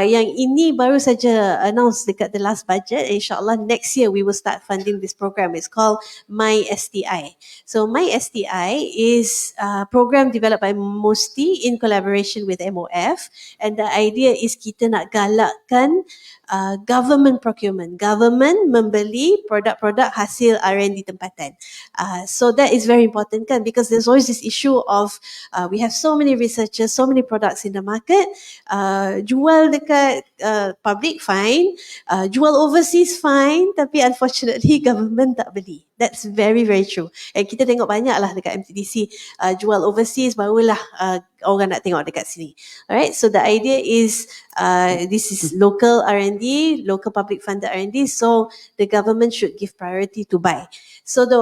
Yang ini baru saja announce dekat the last budget. InsyaAllah next year we will start funding this program. It's called My STI. So My STI is a program developed by MOSTI in collaboration with MOF, and the idea is kita nak galakkan government procurement. Government membeli produk-produk hasil R&D tempatan. So that is very important kan, because there's always this issue of we have so many researchers, so many products in the market. Jual dekat public fine, jual overseas fine, tapi unfortunately government tak beli. That's very very true. And kita tengok banyak lah dekat MTDC, jual overseas barulah orang nak tengok dekat sini. Alright, so the idea is this is local R&D, local public funded R&D, so the government should give priority to buy. So the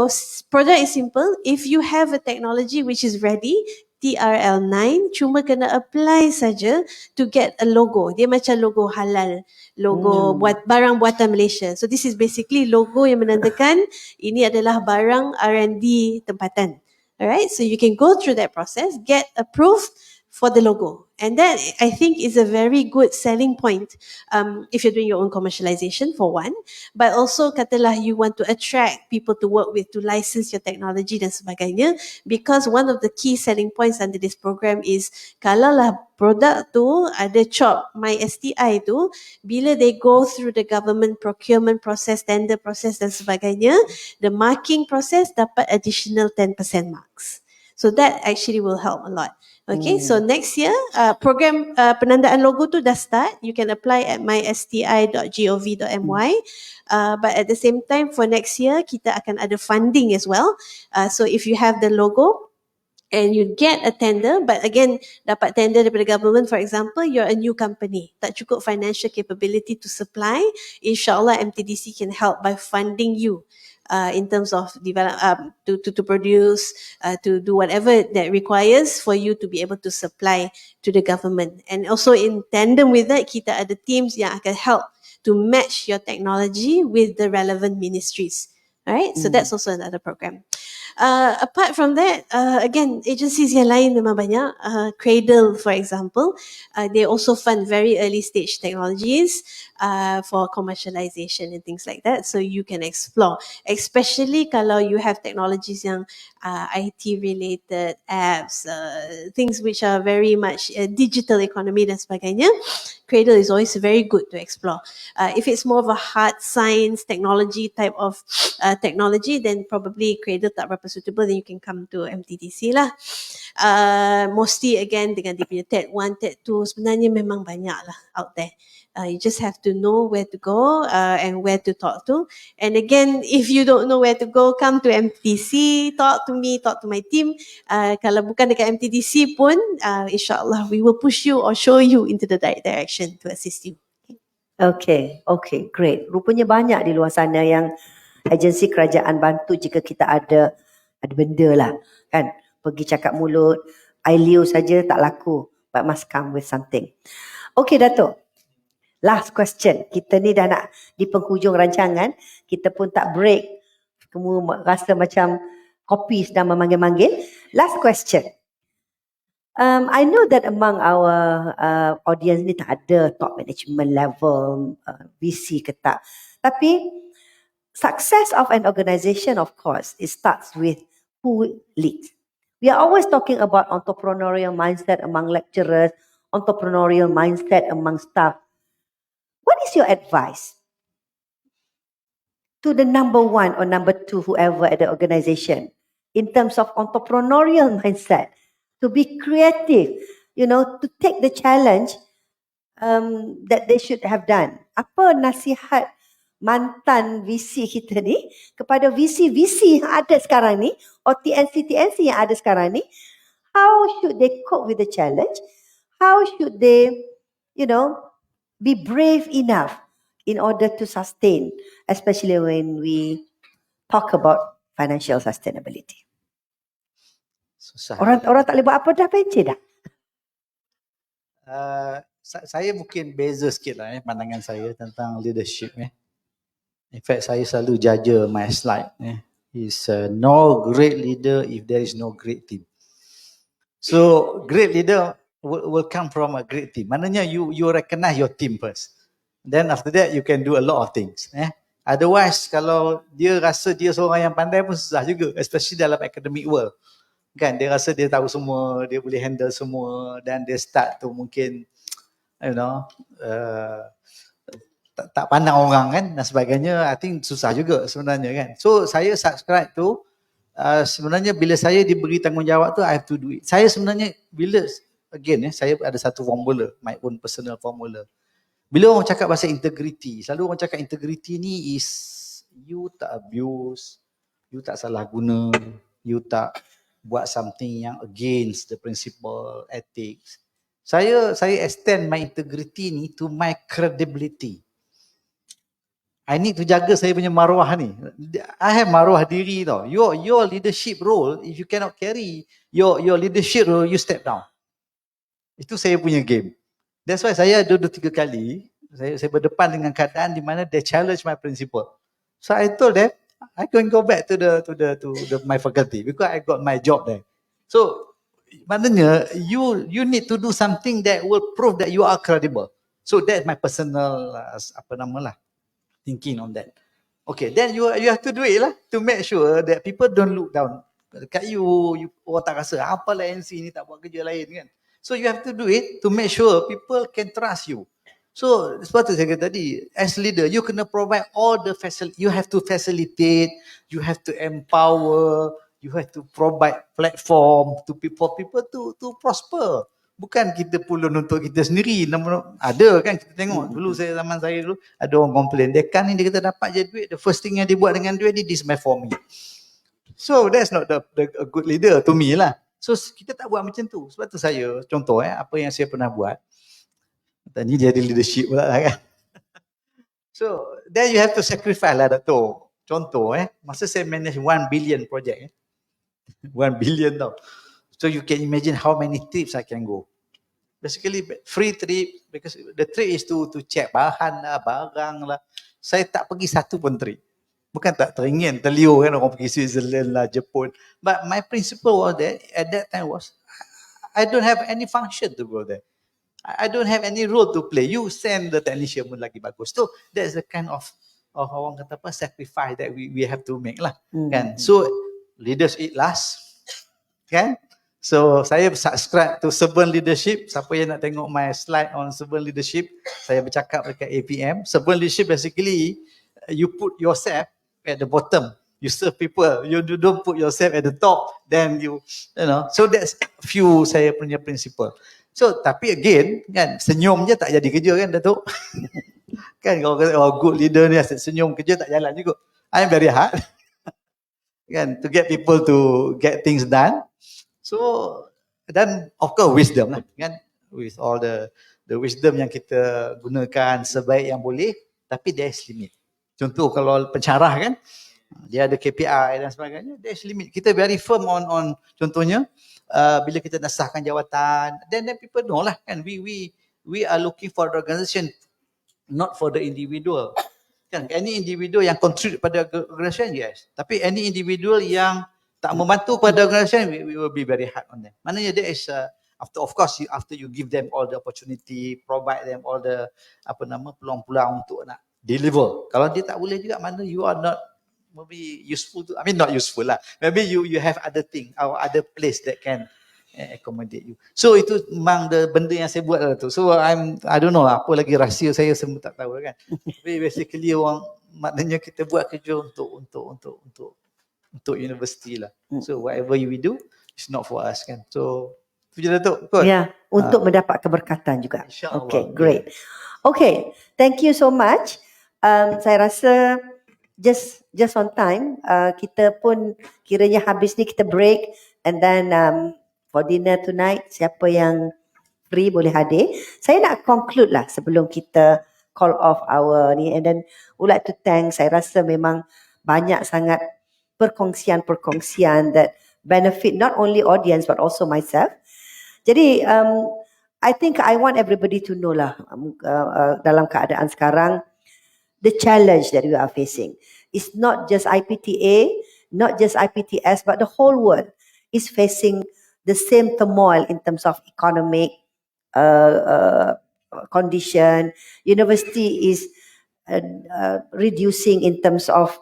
project is simple. If you have a technology which is ready, TRL 9, cuma kena apply saja to get a logo. Dia macam logo halal, logo buat barang buatan Malaysia. So this is basically logo yang menandakan ini adalah barang R&D tempatan. Alright, so you can go through that process, get approved, for the logo. And that, I think, is a very good selling point if you're doing your own commercialization, for one. But also, katalah you want to attract people to work with, to license your technology dan sebagainya. Because one of the key selling points under this program is, kalau lah produk tu ada chop My STI tu, bila they go through the government procurement process, tender process dan sebagainya, the marking process dapat additional 10% marks. So that actually will help a lot. Okay, so next year, program penandaan logo tu dah start. You can apply at mysti.gov.my. But at the same time, for next year, kita akan ada funding as well. So if you have the logo, and you get a tender, but again, dapat tender daripada government, for example, you're a new company, tak cukup financial capability to supply, insyaAllah MTDC can help by funding you in terms of develop, to produce, to do whatever that requires for you to be able to supply to the government. And also in tandem with that, kita ada teams yang akan help to match your technology with the relevant ministries. Alright, so that's also another program. Apart from that, again, agencies yang lain memang banyak. Cradle, for example, they also fund very early stage technologies for commercialization and things like that. So you can explore, especially kalau you have technologies yang IT related apps, things which are very much digital economy dan sebagainya. Cradle is always very good to explore. If it's more of a hard science technology type of technology, then probably Cradle tak berapa suitable, then you can come to MTDC lah. Mostly again dengan dia punya TED 1, TED 2 sebenarnya memang banyak lah out there. You just have to know where to go and where to talk to. And again, if you don't know where to go, come to MTDC, talk to me, talk to my team. Kalau bukan dekat MTDC pun, insyaAllah we will push you or show you into the right direction to assist you. Okay, great. Rupanya banyak di luar sana yang agensi kerajaan bantu jika kita ada benda lah, kan? Pergi cakap mulut, ILEO saja tak laku, but must come with something. Okay, Dato'. Last question. Kita ni dah nak di penghujung rancangan, kita pun tak break. Kamu rasa macam kopi sedang memanggil-manggil. Last question. I know that among our audience ni tak ada top management level, VC ke tak. Tapi success of an organisation, of course, it starts with who leads. We are always talking about entrepreneurial mindset among lecturers, entrepreneurial mindset among staff. What is your advice to the number one or number two, whoever at the organisation, in terms of entrepreneurial mindset, to be creative, to take the challenge that they should have done? Apa nasihat mantan VC kita ni kepada VC yang ada sekarang ni, or TNC yang ada sekarang ni? How should they cope with the challenge? How should they, be brave enough in order to sustain, especially when we talk about financial sustainability? Susah. Orang tak boleh buat apa dah pencet dah. Saya mungkin beza sikit lah pandangan saya tentang leadership. In fact, saya selalu judge my slide. Is no great leader if there is no great team. So great leader will come from a great team. Maknanya you recognize your team first. Then after that you can do a lot of things. Otherwise kalau dia rasa dia seorang yang pandai pun susah juga, especially dalam academic world. Kan dia rasa dia tahu semua, dia boleh handle semua, dan dia start tu mungkin tak pandang orang kan dan sebagainya. I think susah juga sebenarnya kan. So saya subscribe tu sebenarnya bila saya diberi tanggungjawab tu, I have to do it. Saya sebenarnya bila saya ada satu formula, my own personal formula. Bila orang cakap pasal integrity, selalu orang cakap integrity ni is you tak abuse, you tak salah guna, you tak buat something yang against the principle ethics. Saya extend my integrity ni to my credibility. I need to jaga saya punya maruah ni. I have maruah diri tau. Your leadership role, if you cannot carry your leadership role, you step down. Itu saya punya game. That's why saya 2-3 kali saya berdepan dengan keadaan di mana they challenge my principle. So I told them I can go back to my faculty because I got my job there. So maknanya you need to do something that will prove that you are credible. So that's my personal thinking on that. Okay, then you have to do it lah to make sure that people don't look down dekat you orang tak rasa apalah NC ni tak buat kerja lain kan. So you have to do it to make sure people can trust you. So seperti saya kata tadi, as leader you kena provide all the facility. You have to facilitate, you have to empower, you have to provide platform to people to prosper. Bukan kita pulun untuk kita sendiri. Ada kan kita tengok dulu zaman saya dulu ada orang komplain, dekan ni dia kata dapat je duit, the first thing yang dia buat dengan duit ni, this my for me. So that's not a good leader to me lah. So kita tak buat macam tu. Sebab tu saya contoh apa yang saya pernah buat. Ni jadi leadership pula lah kan. So then you have to sacrifice lah Dato'. Contoh masa saya manage 1 billion project 1 billion tau. So you can imagine how many trips I can go. Basically free trip, because the trip is to check bahan lah, barang lah. Saya tak pergi satu pun trip. Bukan tak teringin, terliur kan orang pergi Switzerland lah, Jepun. But my principle was that at that time was I don't have any function to go there. I don't have any role to play. You send the technician pun lagi bagus. So that's the kind of orang kata apa sacrifice that we have to make lah. Kan? So leaders eat last. Kan? So saya subscribe to servant leadership. Siapa yang nak tengok my slide on servant leadership, saya bercakap dekat APM. Servant leadership basically you put yourself at the bottom. You serve people. You don't put yourself at the top. Then you know. So that's few saya punya principle. So tapi again kan senyum je tak jadi kerja kan Datuk. Kan kalau kata good leader ni asyik senyum kerja tak jalan juga. I'm very hard. Kan to get people to get things done. So dan of course wisdom lah kan, with all the wisdom yang kita gunakan sebaik yang boleh, tapi there is limit. Contoh kalau pencarah kan dia ada KPI dan sebagainya, there is limit. Kita very firm on contohnya bila kita nak sahkan jawatan, then people know lah kan, we are looking for the organisation, not for the individual. Kan any individual yang contribute pada organisation, yes, tapi any individual yang tak membantu pada organisasi, we will be very hard on them. Maknanya there is after you give them all the opportunity, provide them all the peluang-peluang untuk nak deliver. Kalau dia tak boleh juga, mana you are not maybe useful to, not useful lah. Maybe you have other thing or other place that can accommodate you. So itu memang benda yang saya buat lah tu. So I don't know lah, apa lagi rahsia saya semua tak tahu kan. Tapi basically maknanya kita buat kerja untuk universiti lah. So whatever we do, it's not for us kan. So itu je Datuk. Ya, untuk mendapat keberkatan juga. InsyaAllah. Okay, great. Okay, thank you so much. Saya rasa just on time. Kita pun kiranya habis ni kita break, and then for dinner tonight, siapa yang free boleh hadir. Saya nak conclude lah sebelum kita call off our ni, and then would like to thank, saya rasa memang banyak sangat perkongsian that benefit not only audience but also myself. Jadi I think I want everybody to know lah dalam keadaan sekarang, the challenge that we are facing is not just IPTA, not just IPTS, but the whole world is facing the same turmoil in terms of economic condition. University is reducing in terms of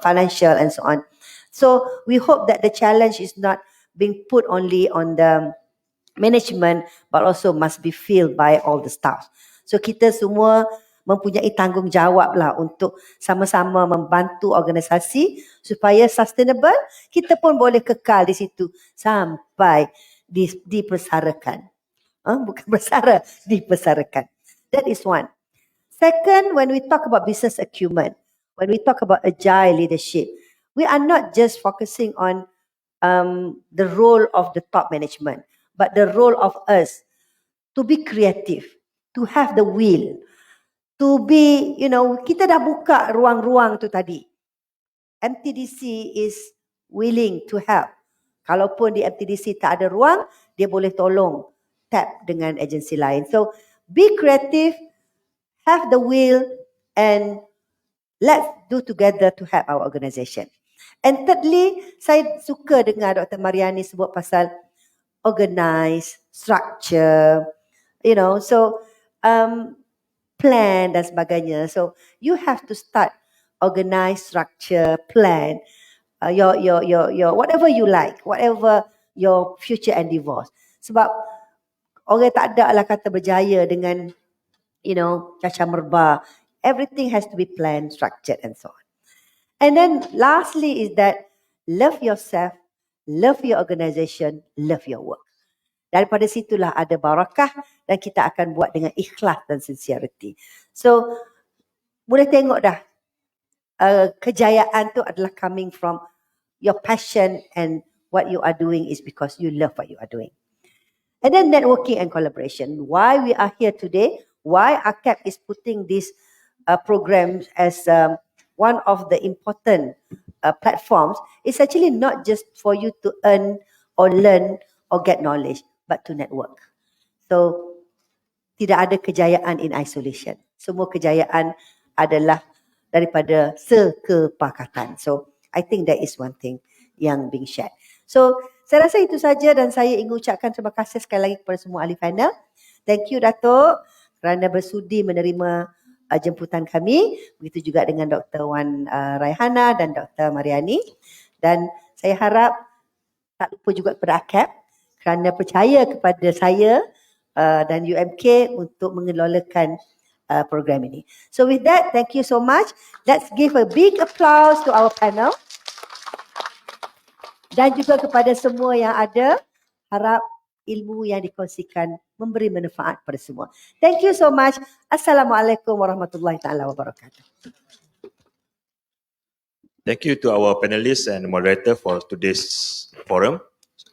financial and so on. So we hope that the challenge is not being put only on the management, but also must be filled by all the staff. So kita semua mempunyai tanggungjawab lah untuk sama-sama membantu organisasi supaya sustainable. Kita pun boleh kekal di situ sampai dipersarakan. Bukan bersara, dipersarakan. That is one. Second, when we talk about business acumen, when we talk about agile leadership, we are not just focusing on the role of the top management, but the role of us to be creative, to have the will, to be, kita dah buka ruang-ruang tu tadi. MTDC is willing to help. Kalaupun di MTDC tak ada ruang, dia boleh tolong tap dengan agensi lain. So, be creative, have the will, and let's do together to help our organisation. And thirdly, saya suka dengar Dr. Mariani sebut pasal organize, structure, so plan dan sebagainya. So you have to start organize, structure, plan your whatever you like, whatever your future endeavours. Sebab orang tak ada lah kata berjaya dengan cacah merbah. Everything has to be planned, structured and so on. And then lastly is that love yourself, love your organisation, love your work. Daripada situlah ada barakah dan kita akan buat dengan ikhlas dan sincerity. So boleh tengok dah kejayaan tu adalah coming from your passion, and what you are doing is because you love what you are doing. And then networking and collaboration. Why we are here today, why AKEPT is putting this program as one of the important platforms, is actually not just for you to earn or learn or get knowledge, but to network. So, tidak ada kejayaan in isolation. Semua kejayaan adalah daripada sekepakatan. So, I think that is one thing yang being shared. So, saya rasa itu saja dan saya ingin ucapkan terima kasih sekali lagi kepada semua ahli panel. Thank you Datuk kerana bersudi menerima jemputan kami. Begitu juga dengan Dr. Wan Raihana dan Dr. Mariani. Dan saya harap tak lupa juga kepada AKEPT kerana percaya kepada saya dan UMK untuk mengelolakan program ini. So with that, thank you so much. Let's give a big applause to our panel. Dan juga kepada semua yang ada, harap ilmu yang dikongsikan memberi manfaat pada semua. Thank you so much. Assalamualaikum warahmatullahi taala wabarakatuh. Thank you to our panelists and moderator for today's forum.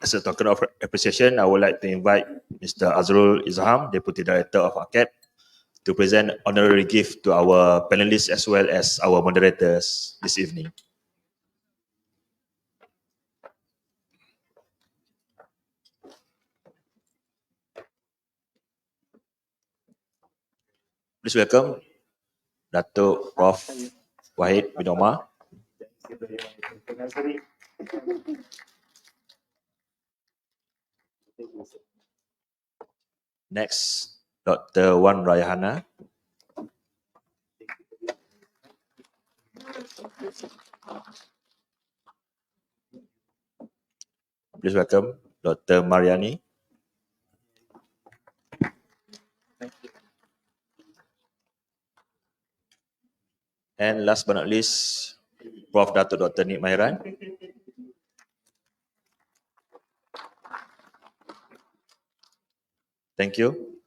As a token of appreciation, I would like to invite Mr. Azrul Izham, Deputy Director of AKEPT, to present honorary gift to our panelists as well as our moderators this evening. Please welcome Datuk Prof. Wahid bin Omar. Next, Dr. Wan Raihana. Please welcome Dr. Mariani. And last but not least, Prof. Datuk Dr. Nik Mahiran. Thank you.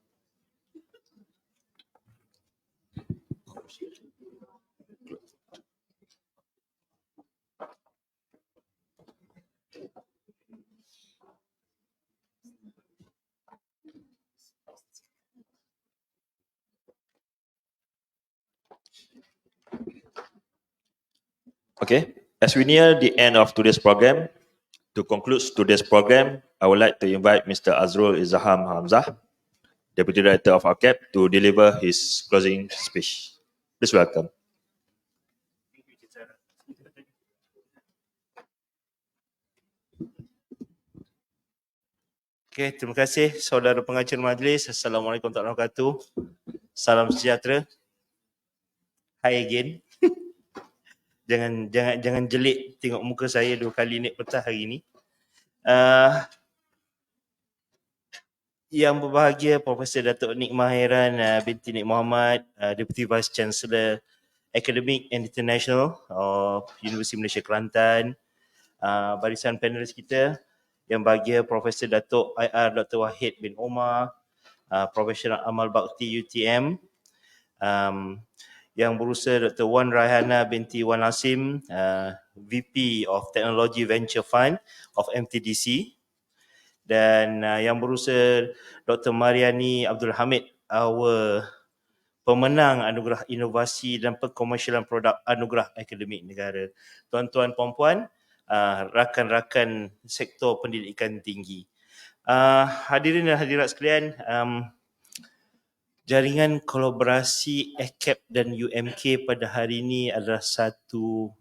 Okay, as we near the end of today's program, to conclude today's program, I would like to invite Mr. Azrul Izham Hamzah, Deputy Director of AKEPT, to deliver his closing speech. Please welcome. Okay, terima kasih saudara pengacara majlis. Assalamualaikum warahmatullahi wabarakatuh. Salam sejahtera. Hi again. Jangan jelik tengok muka saya 2 kali naik petang hari ni. Yang berbahagia Profesor Datuk Nik Mahiran binti Nik Muhammad, Deputy Vice Chancellor Academic and International of Universiti Malaysia Kelantan, barisan panelis kita, yang bahagia Profesor Datuk IR Dr. Wahid bin Omar, Profesional Amal Bakti UTM, yang berusaha Dr. Wan Raihana binti Wan Asim, VP of Technology Venture Fund of MTDC, dan yang berusaha Dr. Mariani Abdul Hamid, our pemenang Anugerah Inovasi dan Perkomersialan Produk Anugerah Akademik Negara. Tuan-tuan, puan-puan, rakan-rakan sektor pendidikan tinggi. Hadirin dan hadirat sekalian, jaringan kolaborasi AKEPT dan UMK pada hari ini adalah satu,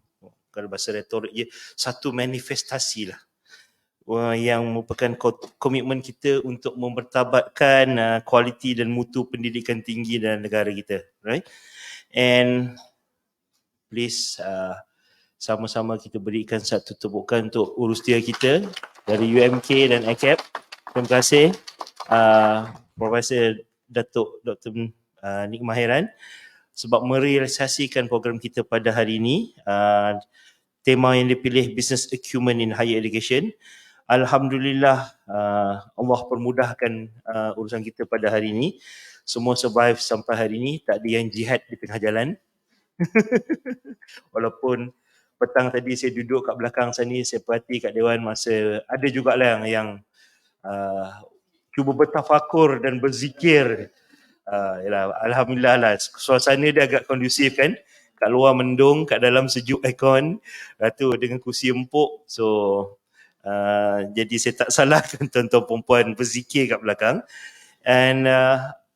kalau bahasa retorik, satu manifestasi lah yang merupakan komitmen kita untuk mempertabatkan kualiti dan mutu pendidikan tinggi dalam negara kita, right? And please sama-sama kita berikan satu tepukan untuk urustia kita dari UMK dan AKEPT. Terima kasih Profesor Datuk Dr. Nik Mahiran sebab merealisasikan program kita pada hari ini. Tema yang dipilih Business Acumen in Higher Education. Alhamdulillah Allah permudahkan urusan kita pada hari ini. Semua survive sampai hari ini, tak ada yang jihad di tengah jalan. Walaupun petang tadi saya duduk kat belakang sana, saya perhati kat Dewan masa ada jugalah yang cuba bertafakur dan berzikir. Alhamdulillah lah, suasana dia agak kondusif kan. Kat luar mendung, kat dalam sejuk aircon, tu dengan kursi empuk. So jadi saya tak salahkan tuan-tuan perempuan berzikir kat belakang. And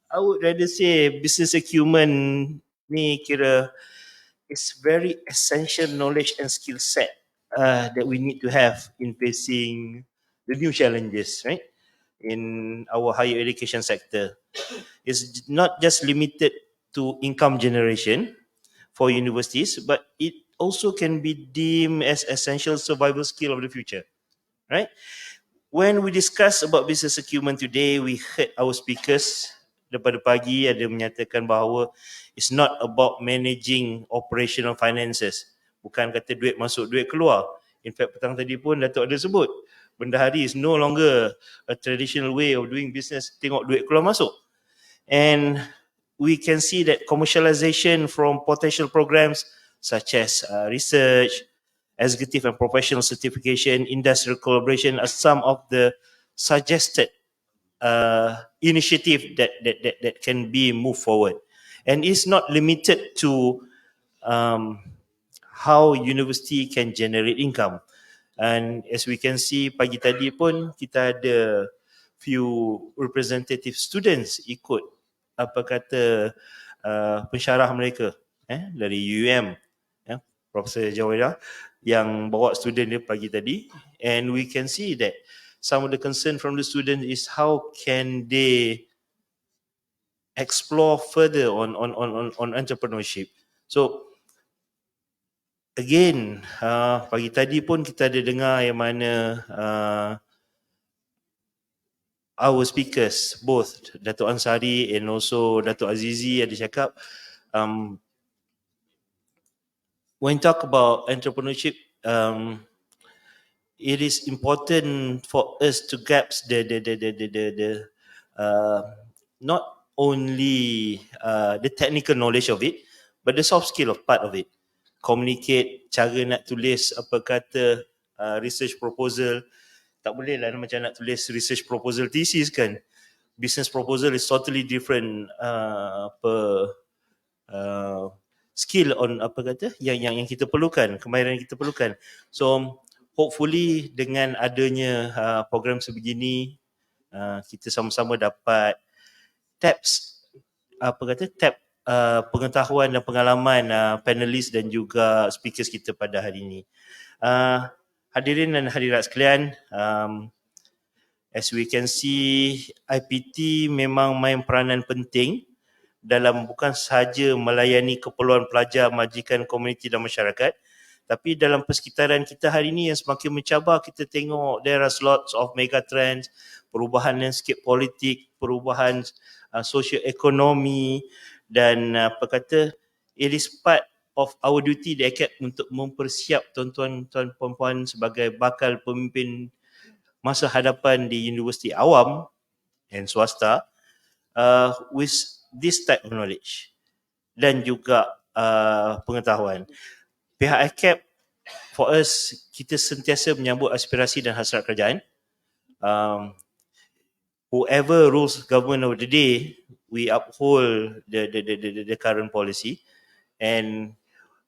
I would rather say business acumen ni kira is very essential knowledge and skill set that we need to have in facing the new challenges, right? In our higher education sector. It's not just limited to income generation for universities, but it also can be deemed as essential survival skill of the future, right? When we discuss about business acumen today, we heard our speakers daripada pagi ada menyatakan bahawa it's not about managing operational finances. Bukan kata duit masuk, duit keluar. In fact, petang tadi pun Datuk ada sebut, bendahari is no longer a traditional way of doing business, tengok duit keluar masuk. And we can see that commercialization from potential programs such as research, executive and professional certification, industrial collaboration are some of the suggested initiative that can be moved forward. And it's not limited to how university can generate income. And as we can see pagi tadi pun kita ada few representative students ikut apa kata pensyarah mereka dari UM, Profesor Jawadah yang bawa student dia pagi tadi. And we can see that some of the concern from the student is how can they explore further on entrepreneurship. So again, pagi tadi pun kita ada dengar yang mana our speakers, both Datuk Ansari and also Datuk Azizi ada cakap, when talk about entrepreneurship, it is important for us to grasp the not only the technical knowledge of it, but the soft skill of part of it. Communicate, cara nak tulis apa kata research proposal. Tak boleh lah macam nak tulis research proposal thesis kan. Business proposal is totally different skill on apa kata yang kita perlukan, kemahiran yang kita perlukan. So hopefully dengan adanya program sebegini, kita sama-sama dapat tap pengetahuan dan pengalaman panelis dan juga speakers kita pada hari ini. Hadirin dan hadirat sekalian, as we can see, IPT memang main peranan penting dalam bukan sahaja melayani keperluan pelajar, majikan, komuniti dan masyarakat, tapi dalam persekitaran kita hari ini yang semakin mencabar, kita tengok there are lots of mega trends, perubahan landscape politik, perubahan sosioekonomi, dan it is part of our duty di AKEPT untuk mempersiap tuan-tuan puan-puan sebagai bakal pemimpin masa hadapan di universiti awam dan swasta with this type of knowledge dan juga pengetahuan. Pihak AKEPT, for us, kita sentiasa menyambut aspirasi dan hasrat kerajaan. Whoever rules government of the day, we uphold the current policy. And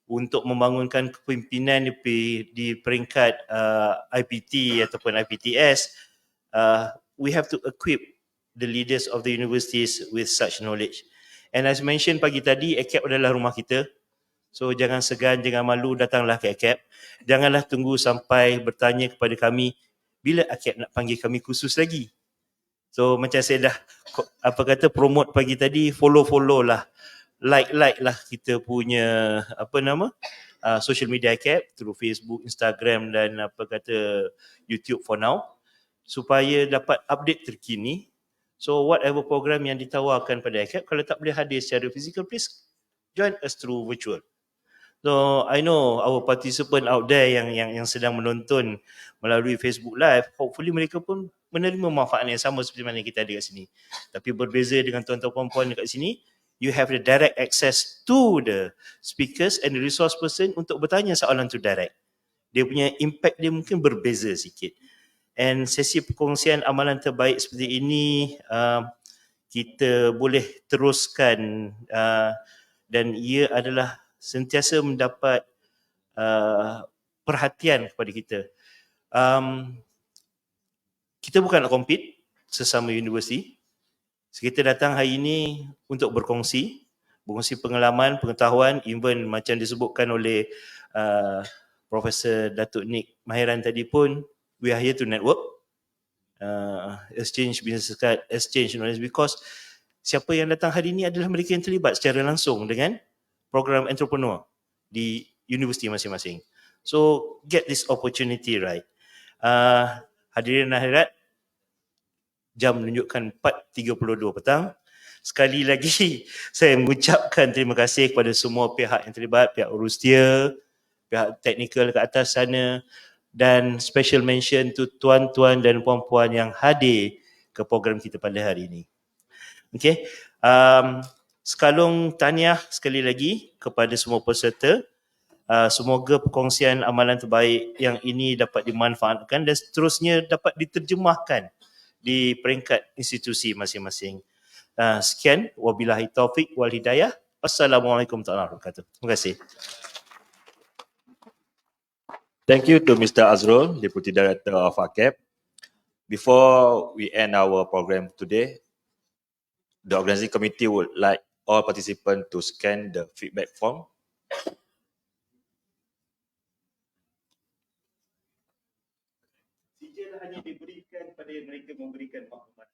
untuk membangunkan kepimpinan di peringkat IPT ataupun IPTS, we have to equip the leaders of the universities with such knowledge. And as mentioned pagi tadi, AKEPT adalah rumah kita. So jangan segan, jangan malu, datanglah ke AKEPT. Janganlah tunggu sampai bertanya kepada kami, bila AKEPT nak panggil kami khusus lagi. So macam saya dah promote pagi tadi, follow lah, like lah kita punya social media AKEPT through Facebook, Instagram dan YouTube for now, supaya dapat update terkini. So whatever program yang ditawarkan pada AKEPT, kalau tak boleh hadir secara fizikal, please join us through virtual. So I know our participant out there yang sedang menonton melalui Facebook Live, hopefully mereka pun menerima manfaat yang sama seperti mana kita ada kat sini. Tapi berbeza dengan tuan-tuan puan-puan dekat sini, you have the direct access to the speakers and the resource person untuk bertanya soalan tu direct. Dia punya impact dia mungkin berbeza sikit. And sesi perkongsian amalan terbaik seperti ini kita boleh teruskan dan ia adalah sentiasa mendapat perhatian kepada kita. Kita bukan nak compete sesama universiti. Kita datang hari ini untuk berkongsi pengalaman, pengetahuan, even macam disebutkan oleh Profesor Datuk Nick Mahiran tadi pun, we are here to network, exchange business card, exchange knowledge, because siapa yang datang hari ini adalah mereka yang terlibat secara langsung dengan program entrepreneur di universiti masing-masing. So get this opportunity right. Hadirin hadirat, jam menunjukkan 4.32 petang. Sekali lagi saya mengucapkan terima kasih kepada semua pihak yang terlibat, pihak urustia, pihak teknikal ke atas sana, dan special mention to tuan-tuan dan puan-puan yang hadir ke program kita pada hari ini. Okay. Sekalung tahniah sekali lagi kepada semua peserta. Semoga perkongsian amalan terbaik yang ini dapat dimanfaatkan dan seterusnya dapat diterjemahkan di peringkat institusi masing-masing. Sekian, wabillahi taufik wal hidayah. Assalamualaikum warahmatullahi wabarakatuh. Terima kasih. Thank you to Mr. Azrul, Deputy Director of AKEPT. Before we end our program today, the organizing committee would like all participants to scan the feedback form. Sijil hanya diberikan pada mereka memberikan maklumat.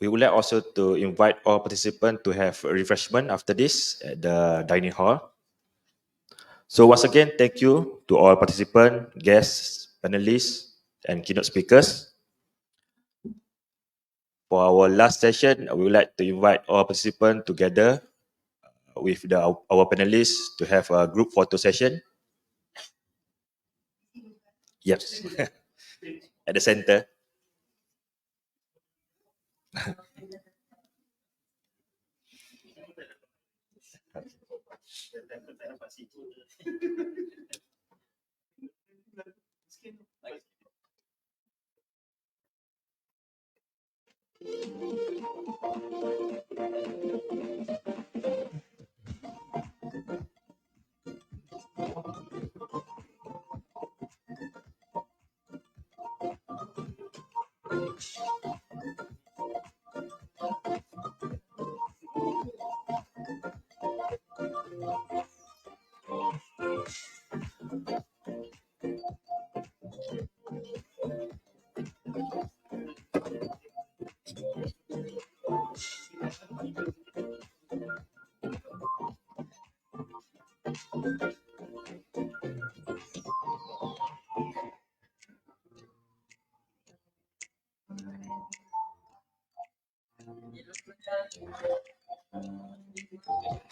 We would like also to invite all participants to have a refreshment after this at the dining hall. So once again, thank you to all participants, guests, panelists, and keynote speakers. For our last session, we would like to invite all participants together with our panelists to have a group photo session. Yes, at the center.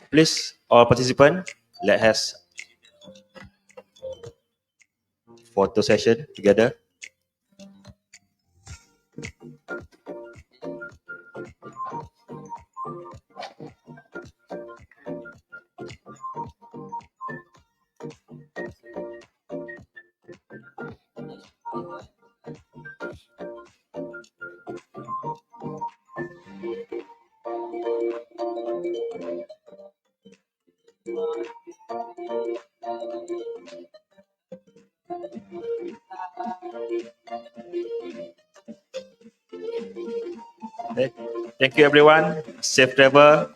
Please, all participants, let us photo session together. Okay. Thank you everyone. Safe travel.